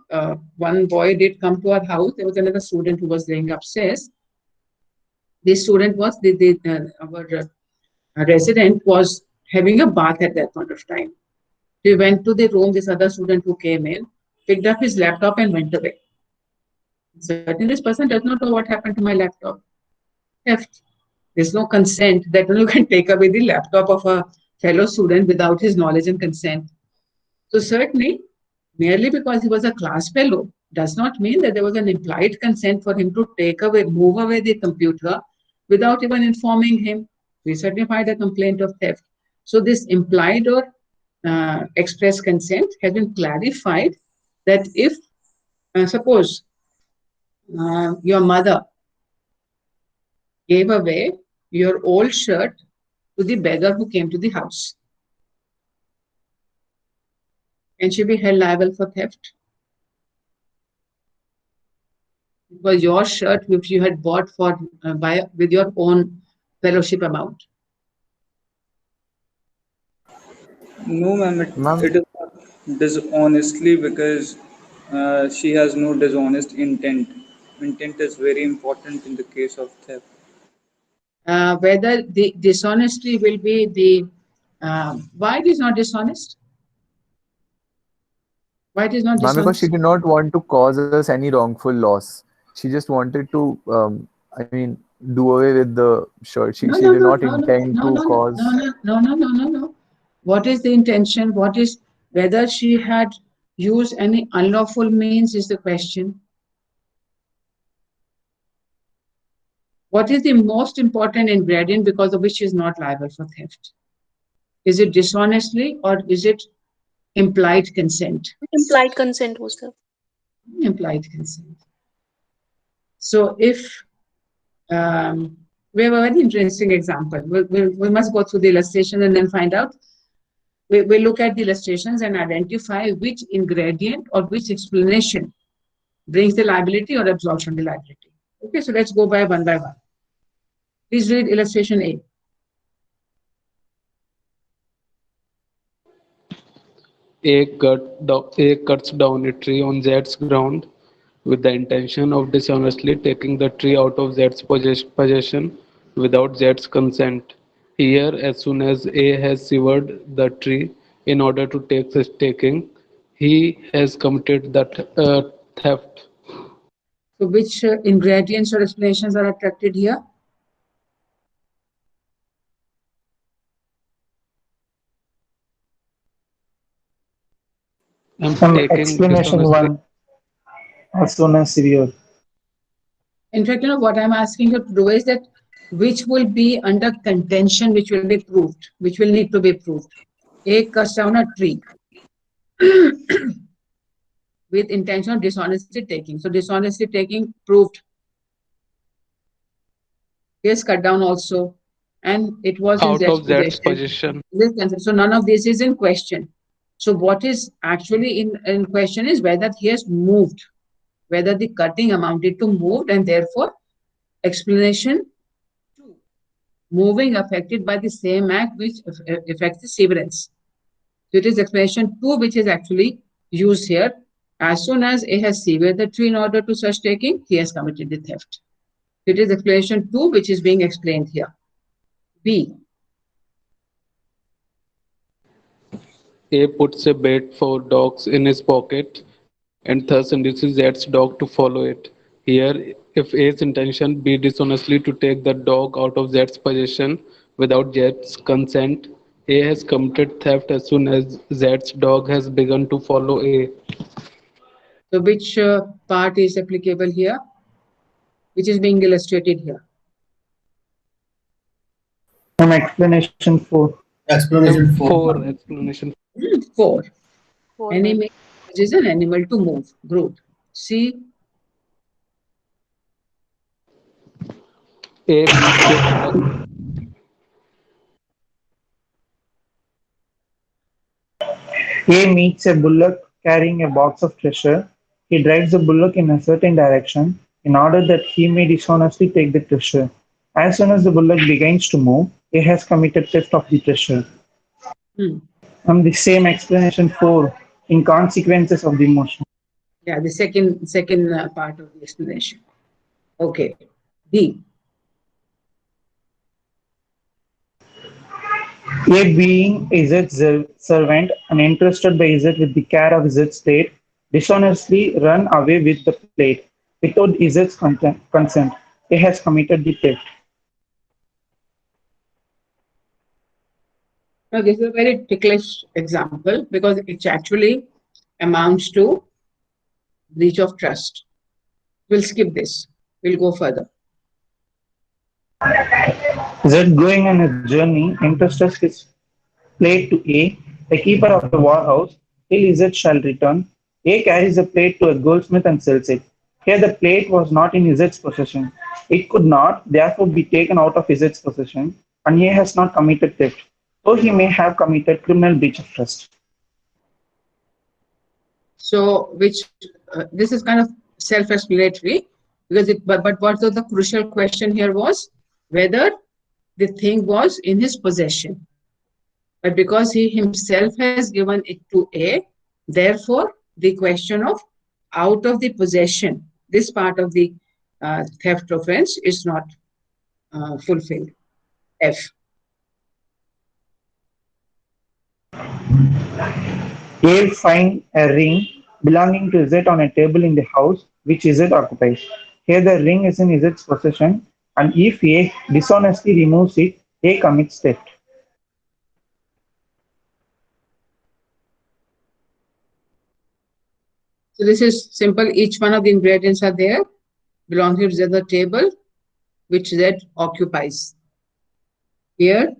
one boy did come to our house. There was another student who was laying upstairs. This student was our resident was having a bath at that point of time. We went to the room. This other student who came in picked up his laptop and went away. Certainly, this person does not know what happened to my laptop. Theft. There's no consent that you can take away the laptop of a fellow student without his knowledge and consent. So certainly, merely because he was a class fellow does not mean that there was an implied consent for him to move away the computer without even informing him. We certainly find a complaint of theft. So this implied or express consent has been clarified that if, suppose, your mother gave away your old shirt to the beggar who came to the house, can she be held liable for theft? It was your shirt which you had bought with your own fellowship amount. No, ma'am, Ma'am, it is not dishonestly because she has no dishonest intent. Intent is very important in the case of theft. Whether the dishonesty will be why it is not dishonest? Why it is not Ma'am, because she dishonest? did not want to cause us any wrongful loss. She just wanted to, I mean, do away with the shirt. No, She no, did no, not no, no, intend no, to no, no, cause. no, no, no, no, no, no. What is the intention? What is whether she had used any unlawful means is the question. What is the most important ingredient because of which she is not liable for theft? Is it dishonestly or is it implied consent? Implied consent was there. Implied consent. So if we have a very interesting example, we must go through the illustration and then find out. We look at the illustrations and identify which ingredient or which explanation brings the liability or absolves from the liability. Okay, so let's go by one. Please read illustration A. A cuts down a tree on Z's ground with the intention of dishonestly taking the tree out of Z's possession without Z's consent. Here, as soon as A has severed the tree in order to take the taking, he has committed the theft. So which ingredients or explanations are attracted here? Explanation one, as soon as severe. In fact, what I'm asking you to do is that which will be under contention, which will be proved, which will need to be proved. A cuts down a tree with intention of dishonesty taking. So dishonesty taking proved. Yes, cut down also. And it was in Out Z's of Z's possession. possession. So none of this is in question. So what is actually in question is whether he has moved, whether the cutting amounted to moved, and therefore explanation two, moving affected by the same act which affects the severance. So it is explanation two which is actually used here. As soon as A has severed the tree in order to such taking, he has committed the theft. It is explanation two which is being explained here. B. A puts a bait for dogs in his pocket and thus induces Z's dog to follow it. Here, if A's intention be dishonestly to take the dog out of Z's possession without Z's consent, A has committed theft as soon as Z's dog has begun to follow A. So which part is applicable here? Which is being illustrated here? An explanation 4. Explanation 4. Explanation 4. Animal is an animal to move. Good. C. A meets a bullock carrying a box of treasure. He drives the bullock in a certain direction in order that he may dishonestly take the treasure. As soon as the bullock begins to move, he has committed theft of the treasure. And the same explanation 4 in consequences of the motion. Yeah, the second part of the explanation. Okay. D. A being Z's servant and entrusted by Z with the care of Z's plate, dishonestly run away with the plate without Z's consent. He has committed the theft. Now, this is a very ticklish example because it actually amounts to breach of trust. We'll skip this. We'll go further. Z going on a journey entrusts his plate to A, the keeper of the warehouse, till Z shall return. A carries the plate to a goldsmith and sells it. Here the plate was not in Z's possession. It could not, therefore, be taken out of Z's possession, and A has not committed theft. So he may have committed criminal breach of trust. So, this is kind of self-explanatory because but what the crucial question here was whether the thing was in his possession. But because he himself has given it to A, therefore the question of out of the possession, this part of the theft offense is not fulfilled. F. A find a ring belonging to Z on a table in the house which Z occupies. Here the ring is in Z's possession, and if A dishonestly removes it, A commits theft. So this is simple. Each one of the ingredients are there, belonging to the table, which Z occupies. Here,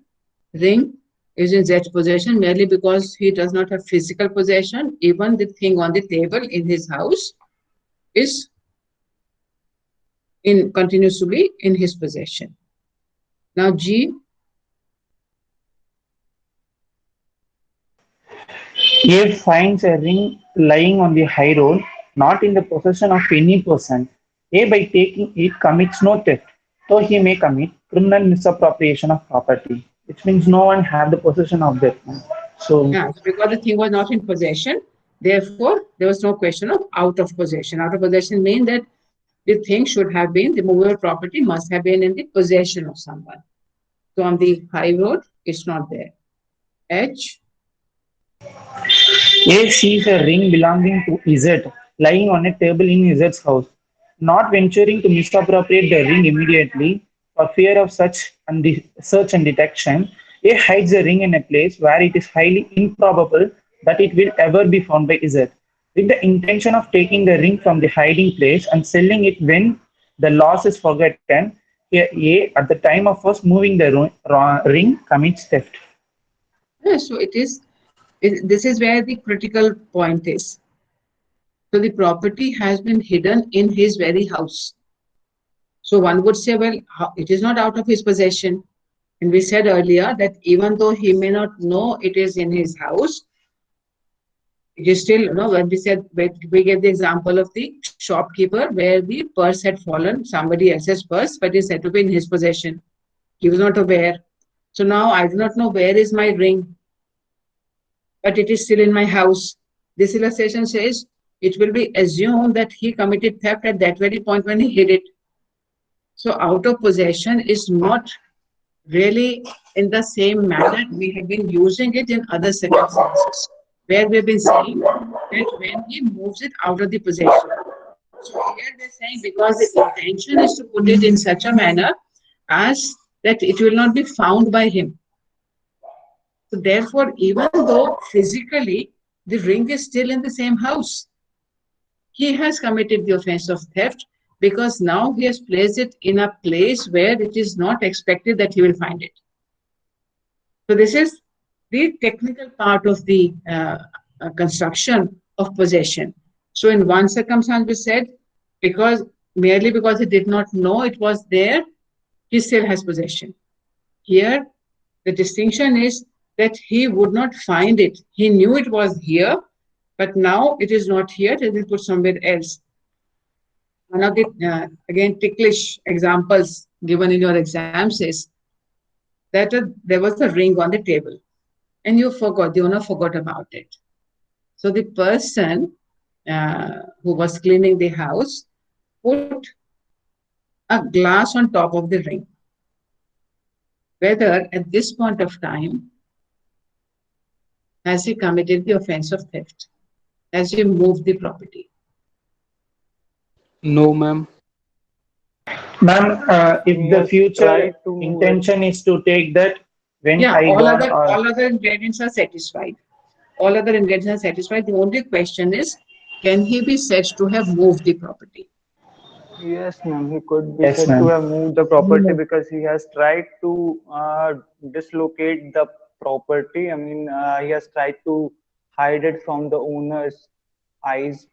ring is in Z's possession merely because he does not have physical possession. Even the thing on the table in his house is continues to be in his possession. Now G. A finds a ring lying on the high road, not in the possession of any person. A, by taking it, commits no theft, though he may commit criminal misappropriation of property, which means no one had the possession of that. So, yeah, because the thing was not in possession, therefore there was no question of out of possession. Out of possession means that the thing should have been, the movable property must have been in the possession of someone. So on the high road, it's not there. H. A sees a ring belonging to Z lying on a table in Z's house. Not venturing to misappropriate the ring immediately for fear of search and detection, A hides the ring in a place where it is highly improbable that it will ever be found by Z, with the intention of taking the ring from the hiding place and selling it when the loss is forgotten. A, at the time of first moving the ring, commits theft. Yeah, so this is where the critical point is. So the property has been hidden in his very house. So one would say, well, it is not out of his possession. And we said earlier that even though he may not know it is in his house, it is still, when we gave the example of the shopkeeper where the purse had fallen, somebody else's purse, but is said to be in his possession. He was not aware. So now I do not know where is my ring, but it is still in my house. This illustration says it will be assumed that he committed theft at that very point when he hid it. So out of possession is not really in the same manner we have been using it in other circumstances, where we've been saying that when he moves it out of the possession. So here they're saying because the intention is to put it in such a manner as that it will not be found by him. So therefore, even though physically the ring is still in the same house, he has committed the offense of theft because now he has placed it in a place where it is not expected that he will find it. So this is the technical part of the construction of possession. So in one circumstance we said, merely because he did not know it was there, he still has possession. Here, the distinction is that he would not find it. He knew it was here, but now it is not here, it will put somewhere else. One of the, again, ticklish examples given in your exams is that there was a ring on the table and you forgot, the owner forgot about it. So the person who was cleaning the house put a glass on top of the ring. Whether at this point of time, has he committed the offense of theft? Has he moved the property? No, ma'am. Ma'am, if the future intention is to take that, when all other ingredients are satisfied. All other ingredients are satisfied. The only question is, can he be said to have moved the property? Yes, ma'am. He could be said to have moved the property because he has tried to dislocate the property. I mean, he has tried to hide it from the owner's eyes.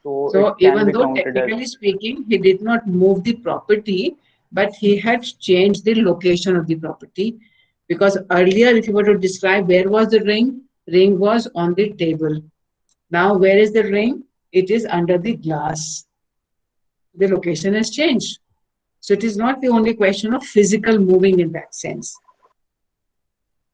So even though technically speaking, he did not move the property, but he had changed the location of the property. Because earlier, if you were to describe where was the ring was on the table. Now, where is the ring? It is under the glass. The location has changed. So it is not the only question of physical moving in that sense.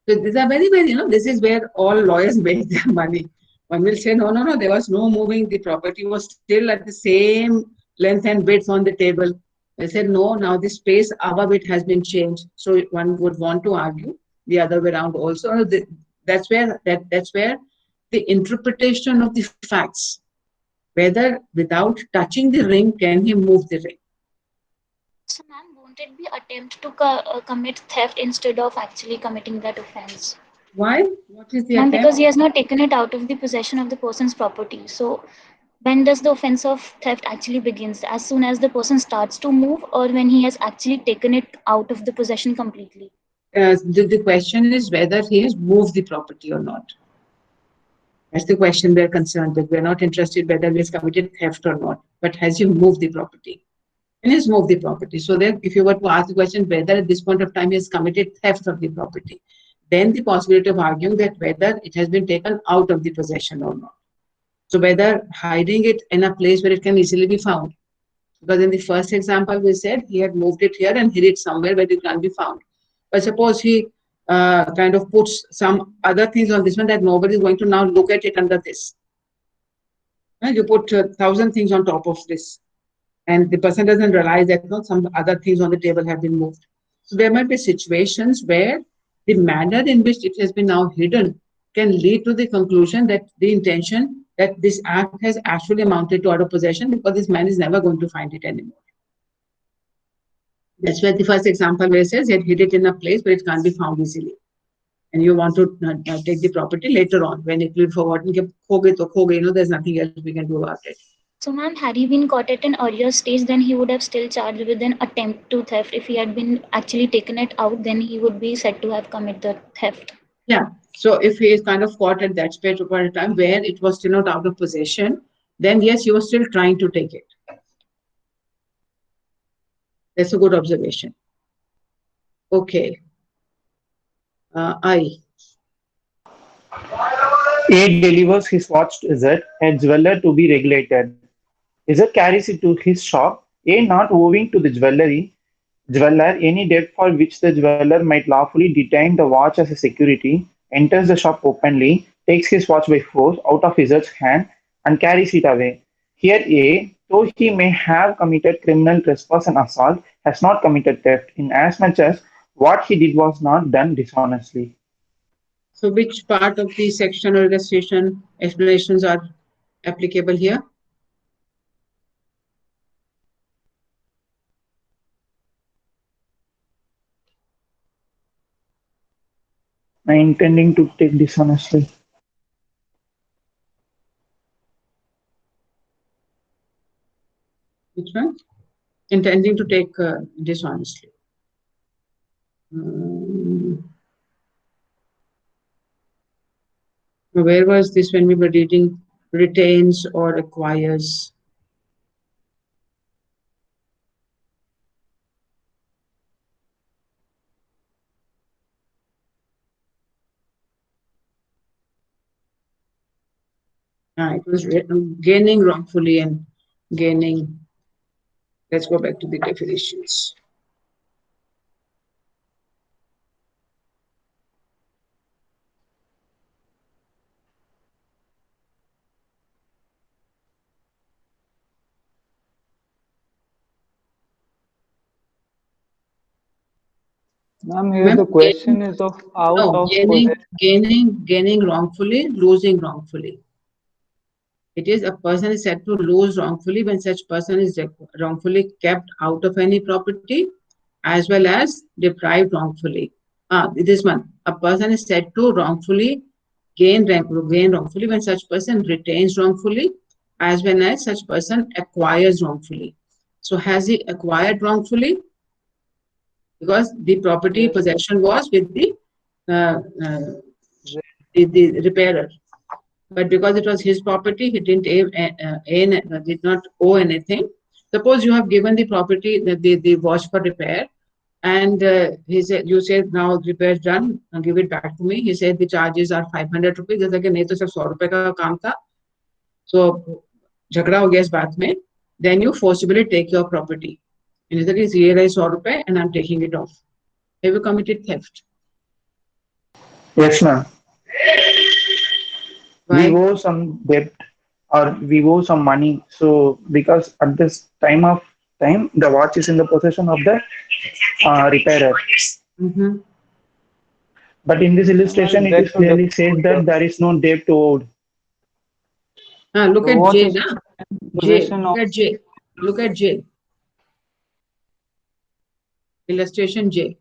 So these are very, very, this is where all lawyers make their money. One will say, no, there was no moving. The property was still at the same length and width on the table. They said, no, now the space above it has been changed. So one would want to argue the other way around also. That's where the interpretation of the facts whether without touching the ring, can he move the ring? So, ma'am, won't it be attempt to commit theft instead of actually committing that offense? Why? What is the Ma'am, attempt? because he has not taken it out of the possession of the person's property. So, when does the offense of theft actually begins? As soon as the person starts to move, or when he has actually taken it out of the possession completely? The question is whether he has moved the property or not. That's the question we're concerned with. We're not interested whether he has committed theft or not, but has he moved the property? And he's moved the property. So then if you were to ask the question whether at this point of time he has committed theft of the property, then the possibility of arguing that whether it has been taken out of the possession or not. So whether hiding it in a place where it can easily be found. Because in the first example, we said he had moved it here and hid it somewhere where it can't be found. But suppose he kind of puts some other things on this one that nobody is going to now look at it under this. You put 1,000 things on top of this, and the person doesn't realize that some other things on the table have been moved. So there might be situations where the manner in which it has been now hidden can lead to the conclusion that the intention that this act has actually amounted to out of possession, because this man is never going to find it anymore. That's where the first example where it says he had hid it in a place where it can't be found easily. And you want to take the property later on when it will be forgotten. There's nothing else we can do about it. So, ma'am, had he been caught at an earlier stage, then he would have still charged with an attempt to theft. If he had been actually taken it out, then he would be said to have committed the theft. Yeah. So if he is kind of caught at that stage of time where it was still not out of possession, then yes, he was still trying to take it. That's a good observation. Okay. I. A delivers his watch to Z, a jeweler to be regulated. Z carries it to his shop. A, not owing to the jeweler any debt for which the jeweler might lawfully detain the watch as a security, enters the shop openly, takes his watch by force out of Z's hand and carries it away. Here A, though he may have committed criminal trespass and assault, has not committed theft, inasmuch as what he did was not done dishonestly. So which part of the section or illustration explanations are applicable here? I'm intending to take dishonestly. Which one? Intending to take dishonestly. Where was this when we were reading retains or acquires? It was gaining wrongfully and gaining. Let's go back to the definitions. Ma'am, here the question is of out of gaining wrongfully, losing wrongfully. It is a person is said to lose wrongfully when such person is wrongfully kept out of any property, as well as deprived wrongfully. This one, a person is said to wrongfully gain wrongfully when such person retains wrongfully, as well as such person acquires wrongfully. So has he acquired wrongfully? Because the property possession was with the repairer. But because it was his property, he did not owe anything. Suppose you have given the property, the watch for repair, and he said, you said now repair is done, and give it back to me. He said the charges are 500 rupees. जैसा कि नहीं तो सिर्फ 100 रुपए का काम था. So झगड़ा हो गया इस बात में. Then you forcibly take your property. And he said, ये रही 100 रुपए and I'm taking it off. Have you committed theft? Yes, ma'am. We owe some debt or we owe some money. So because at this time, the watch is in the possession of the repairer. Mm-hmm. But in this illustration, it is clearly said that there is no debt owed. Look The at watch J, is na? in J. possession Look of. at J. Look at J. Illustration J.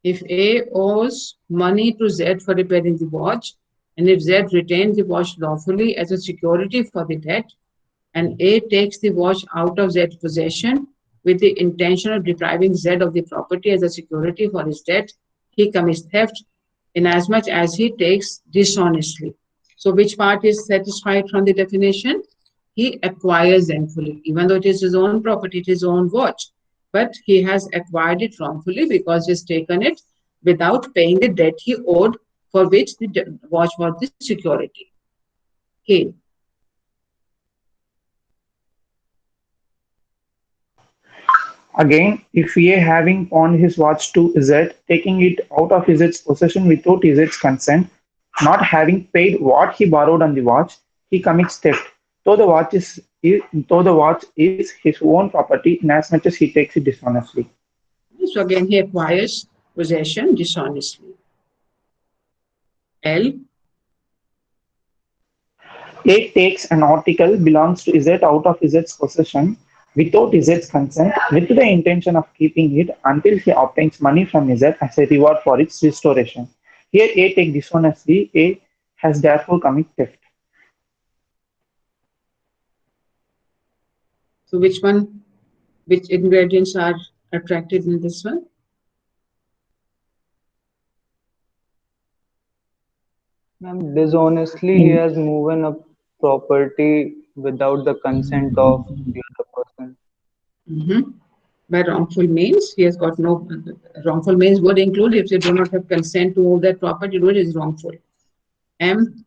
If A owes money to Z for repairing the watch, and if Z retains the watch lawfully as a security for the debt, and A takes the watch out of Z's possession with the intention of depriving Z of the property as a security for his debt, he commits theft inasmuch as he takes dishonestly. So which part is satisfied from the definition? He acquires wrongfully, even though it is his own property, it is his own watch. But he has acquired it wrongfully because he's taken it without paying the debt he owed, for which the watch was the security. Okay. Again, if A having pawned his watch to Z, taking it out of Z's possession without Z's consent, not having paid what he borrowed on the watch, he commits theft. Though the watch is his own property, inasmuch as he takes it dishonestly. So again, he acquires possession dishonestly. L. A takes an article belongs to Z out of Z's possession without Z's consent with the intention of keeping it until he obtains money from Z as a reward for its restoration. Here A takes dishonestly, A has therefore committed theft. So which ingredients are attracted in this one? Ma'am, dishonestly, he has moved a property without the consent of the other person. Mm-hmm. By wrongful means, he has got no wrongful means would include if they do not have consent to move that property, it is wrongful. M.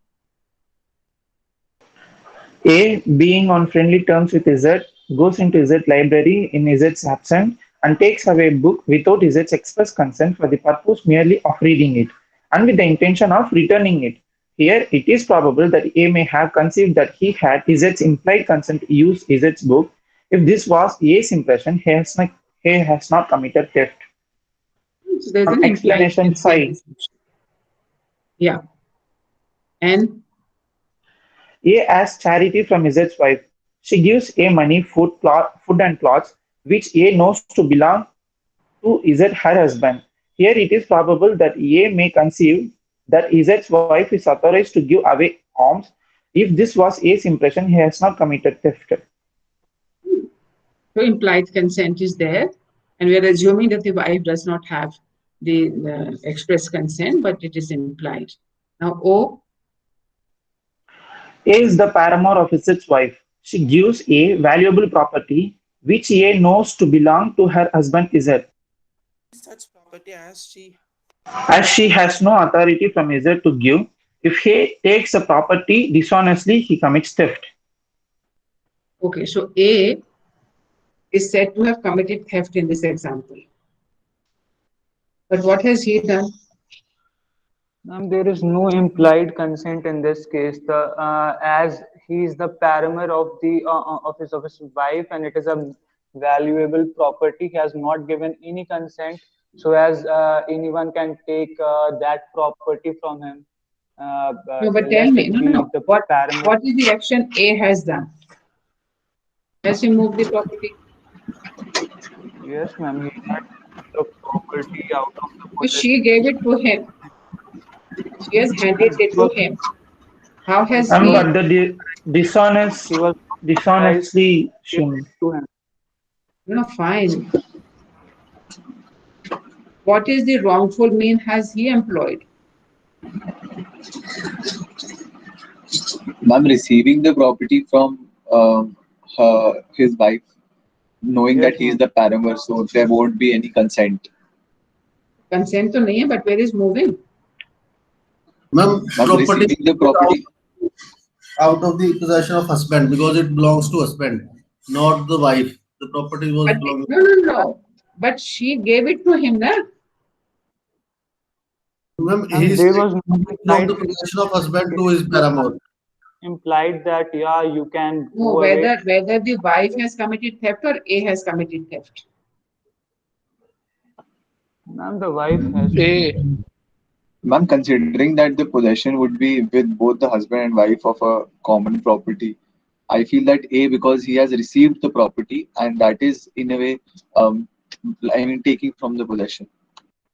A, being on friendly terms with Z, goes into Z library in Z's absence and takes away a book without Z's express consent for the purpose merely of reading it and with the intention of returning it. Here, it is probable that A may have conceived that he had Z's implied consent to use Z's book. If this was A's impression, he has not committed theft. So there's an explanation 5. Yeah. And A asks charity from Z's wife. She gives A money, food and clothes, which A knows to belong to Z, her husband. Here it is probable that A may conceive that Z's wife is authorized to give away alms. If this was A's impression, he has not committed theft. So implied consent is there, and we are assuming that the wife does not have the express consent, but it is implied. Now O. A is the paramour of Z's wife. She gives A valuable property which A knows to belong to her husband Z. Such property as she has no authority from Z to give. If he takes the property dishonestly, he commits theft. Okay, so A is said to have committed theft in this example. But what has he done? There is no implied consent in this case. As he is the paramour of his wife, and it is a valuable property, he has not given any consent so as anyone can take that property from him. No, but tell me, what is the action A has done? Has he moved the property? Yes, ma'am. He had the property out of the possession. She gave it to him. She has handed it to him. How has he? But the dishonestly shown. No, fine. What is the wrongful mean has he employed? Ma'am, receiving the property from his wife, knowing that he is the paramour, so there won't be any consent. Consent to nahi hai, but where is moving? Ma'am, receiving the property out of the possession of husband because it belongs to husband, not the wife. The property was belonging. No. But she gave it to him, na? Ma'am, he is from the possession of husband to his paramour. Implied that you can. No, whether the wife has committed theft or A has committed theft. Ma'am, the wife has. A. Ma'am, considering that the possession would be with both the husband and wife of a common property, I feel that A, because he has received the property, and that is in a way, I mean, taking from the possession.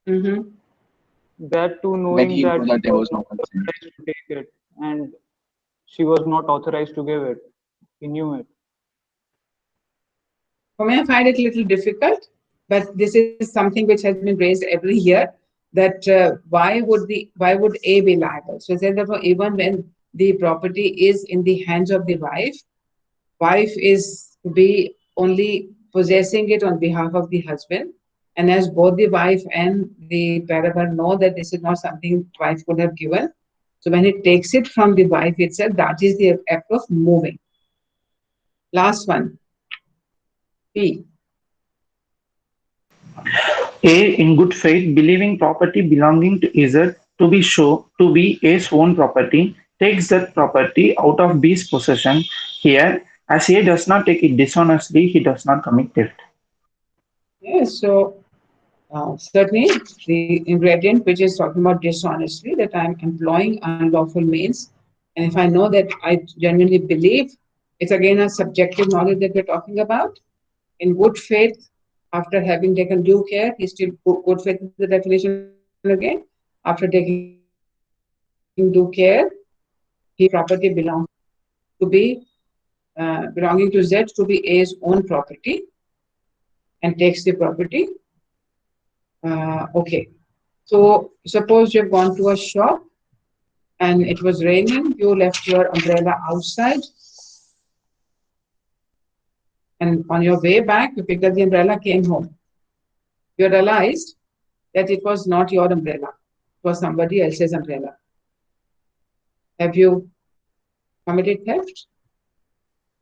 That too, When knowing he that knows he that there was was no not consent. authorized to take it and she was not authorized to give it. He knew it. For me, I find it a little difficult, but this is something which has been raised every year. That why would A be liable? So therefore, even when the property is in the hands of the wife is to be only possessing it on behalf of the husband. And as both the wife and the parabar know that this is not something wife could have given, so when it takes it from the wife itself, that is the act of moving. Last one, B. A, in good faith, believing property belonging to Izzat to be A's own property, takes that property out of B's possession. Here, as A does not take it dishonestly, he does not commit theft. Yes, so certainly the ingredient which is talking about dishonestly, that I'm employing unlawful means, and if I know that I genuinely believe, it's again a subjective knowledge that we're talking about. In good faith, after having taken due care, he's still good faith is the definition again. After taking due care, he property belongs to be belonging to Z to be A's own property and takes the property. Okay. So suppose you've gone to a shop and it was raining, you left your umbrella outside. And on your way back, you picked up the umbrella, came home. You realized that it was not your umbrella, it was somebody else's umbrella. Have you committed theft?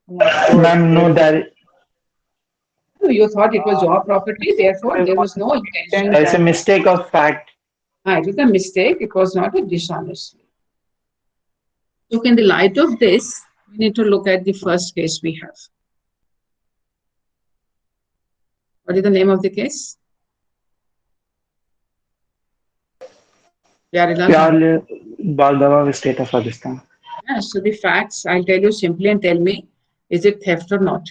Ma'am, no, You thought it was your property, therefore there was no intention. there's a mistake of fact. It was a mistake, it was not a dishonesty. Look, in the light of this, we need to look at the first case we have. What is the name of the case? Pyarle Balgava state of Rajasthan. Yeah, so the facts, I'll tell you simply and tell me, is it theft or not?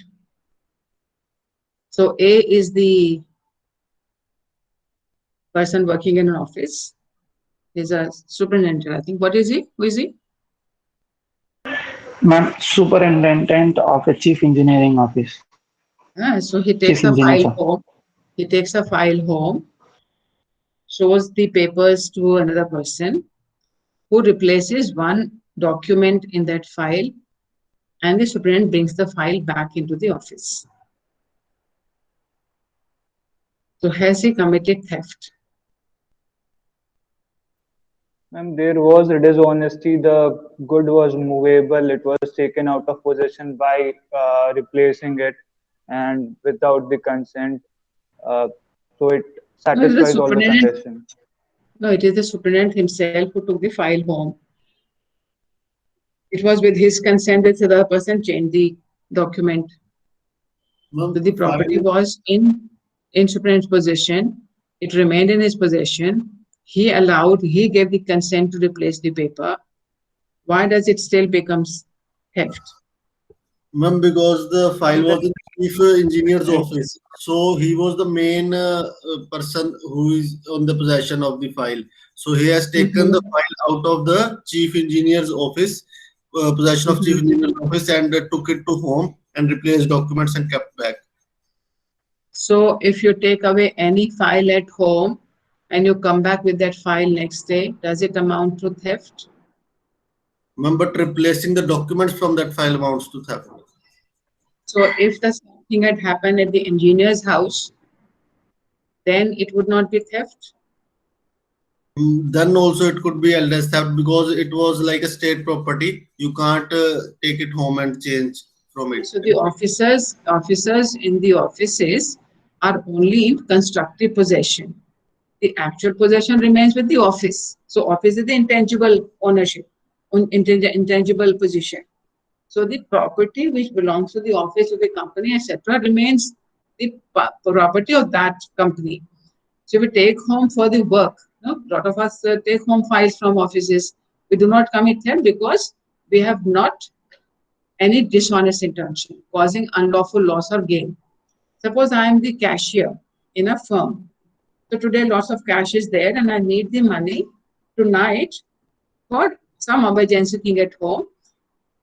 So A is the person working in an office. He's a superintendent, I think. What is he? Who is he? Ma'am, superintendent of a chief engineering office. So he takes a file home. He takes a file home, shows the papers to another person who replaces one document in that file, and the superintendent brings the file back into the office. So has he committed theft? Ma'am, there was a dishonesty. The good was movable. It was taken out of possession by replacing it and without the consent. So it satisfies all the conditions. No, it is the superintendent himself who took the file home. It was with his consent that the other person changed the document. So the property was in superintendent's possession. It remained in his possession. He gave the consent to replace the paper. Why does it still becomes theft? Ma'am, because the file was in the chief engineer's office. So he was the main person who is on the possession of the file. So he has taken the file out of the chief engineer's office, possession of chief engineer's office, and took it to home and replaced documents and kept back. So if you take away any file at home and you come back with that file next day, does it amount to theft? Ma'am, but replacing the documents from that file amounts to theft. So if the same thing had happened at the engineer's house, then it would not be theft? Then also it could be held as theft because it was like a state property. You can't take it home and change from it. So the officers in the offices are only in constructive possession. The actual possession remains with the office. So office is the intangible ownership, intangible position. So the property which belongs to the office of the company, etc., remains the property of that company. So if you take home for the work, No, a lot of us take home files from offices. We do not commit theft because we have not any dishonest intention causing unlawful loss or gain. Suppose I am the cashier in a firm. So today lots of cash is there and I need the money tonight for some emergency thing at home.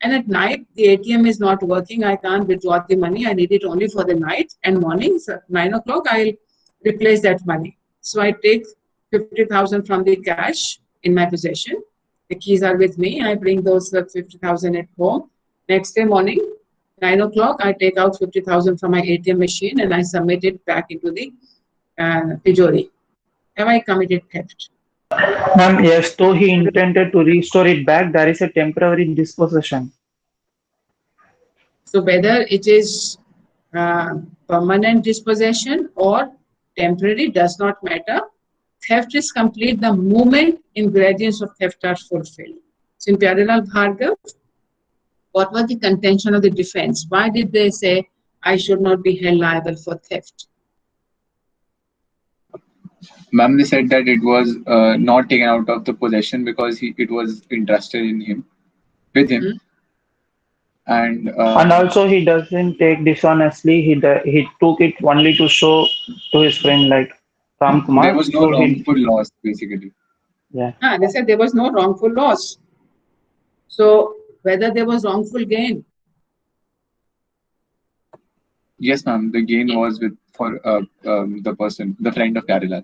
And at night, the ATM is not working. I can't withdraw the money. I need it only for the night and morning. So 9 o'clock, I'll replace that money. So I take 50,000 from the cash in my possession. The keys are with me. I bring those 50,000 at home. Next day morning, 9 o'clock, I take out 50,000 from my ATM machine and I submit it back into the Tijori. Have I committed theft? Ma'am, yes, though he intended to restore it back, there is a temporary dispossession. So whether it is permanent dispossession or temporary does not matter. Theft is complete the moment ingredients of theft are fulfilled. So in Pyarelal Bhargav, what was the contention of the defense? Why did they say I should not be held liable for theft? Ma'am, they said that it was not taken out of the possession because it was interested in him, with him. And also he doesn't take dishonestly. He took it only to show to his friend like Ram Kumar. there was no wrongful loss, basically. Yeah. They said there was no wrongful loss. So whether there was wrongful gain. Yes, ma'am. The gain was for the person, the friend of Pyarelal.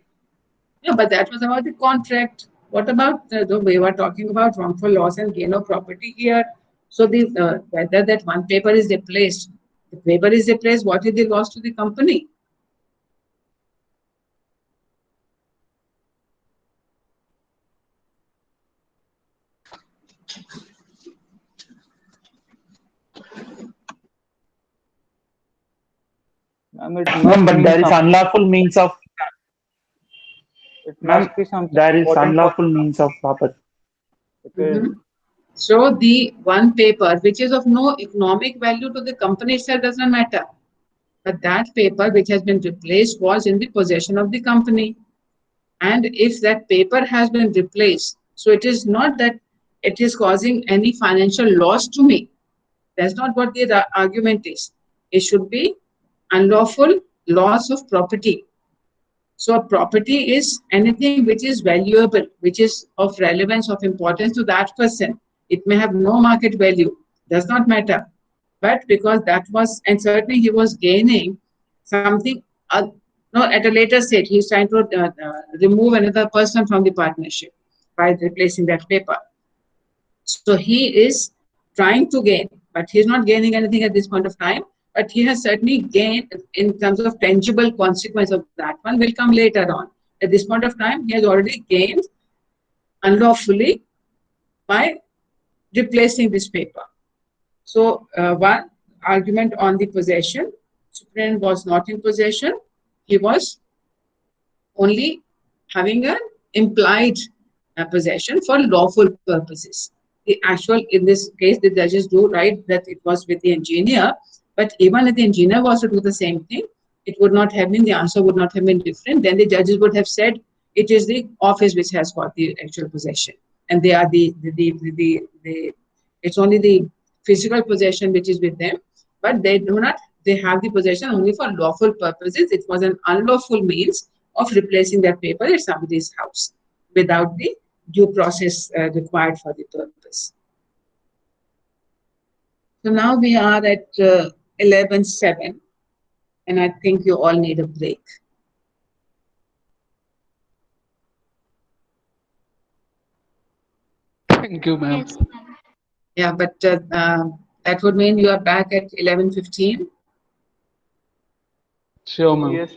Yeah, but that was about the contract. What about we were talking about wrongful loss and gain of property here? So the whether that one paper is replaced, the paper is replaced, what is the loss to the company? Ma'am, but there is unlawful means of. Ma'am, there is unlawful means of property. So the one paper which is of no economic value to the company itself does not matter. But that paper which has been replaced was in the possession of the company. And if that paper has been replaced, so it is not that it is causing any financial loss to me. That's not what the argument is. It should be unlawful loss of property. So property is anything which is valuable, which is of relevance, of importance to that person. It may have no market value, does not matter. But because that was, and certainly he was gaining something, no, at a later stage, he's trying to remove another person from the partnership by replacing that paper. So he is trying to gain, but he's not gaining anything at this point of time. But he has certainly gained in terms of tangible consequence of that one will come later on. At this point of time, he has already gained unlawfully by replacing this paper. So one argument on the possession, Supriyan was not in possession. He was only having an implied possession for lawful purposes. The actual, in this case, the judges do write that it was with the engineer. But even if the engineer was to do the same thing, it would not have been, the answer would not have been different. Then the judges would have said it is the office which has got the actual possession. And they are it's only the physical possession which is with them, but they have the possession only for lawful purposes. It was an unlawful means of replacing that paper at somebody's house without the due process required for the purpose. So now we are at 11:07, and I think you all need a break. Thank you, ma'am. Yes, Yeah, but that would mean you are back at 11:15. Sure, ma'am. Yes.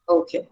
Okay.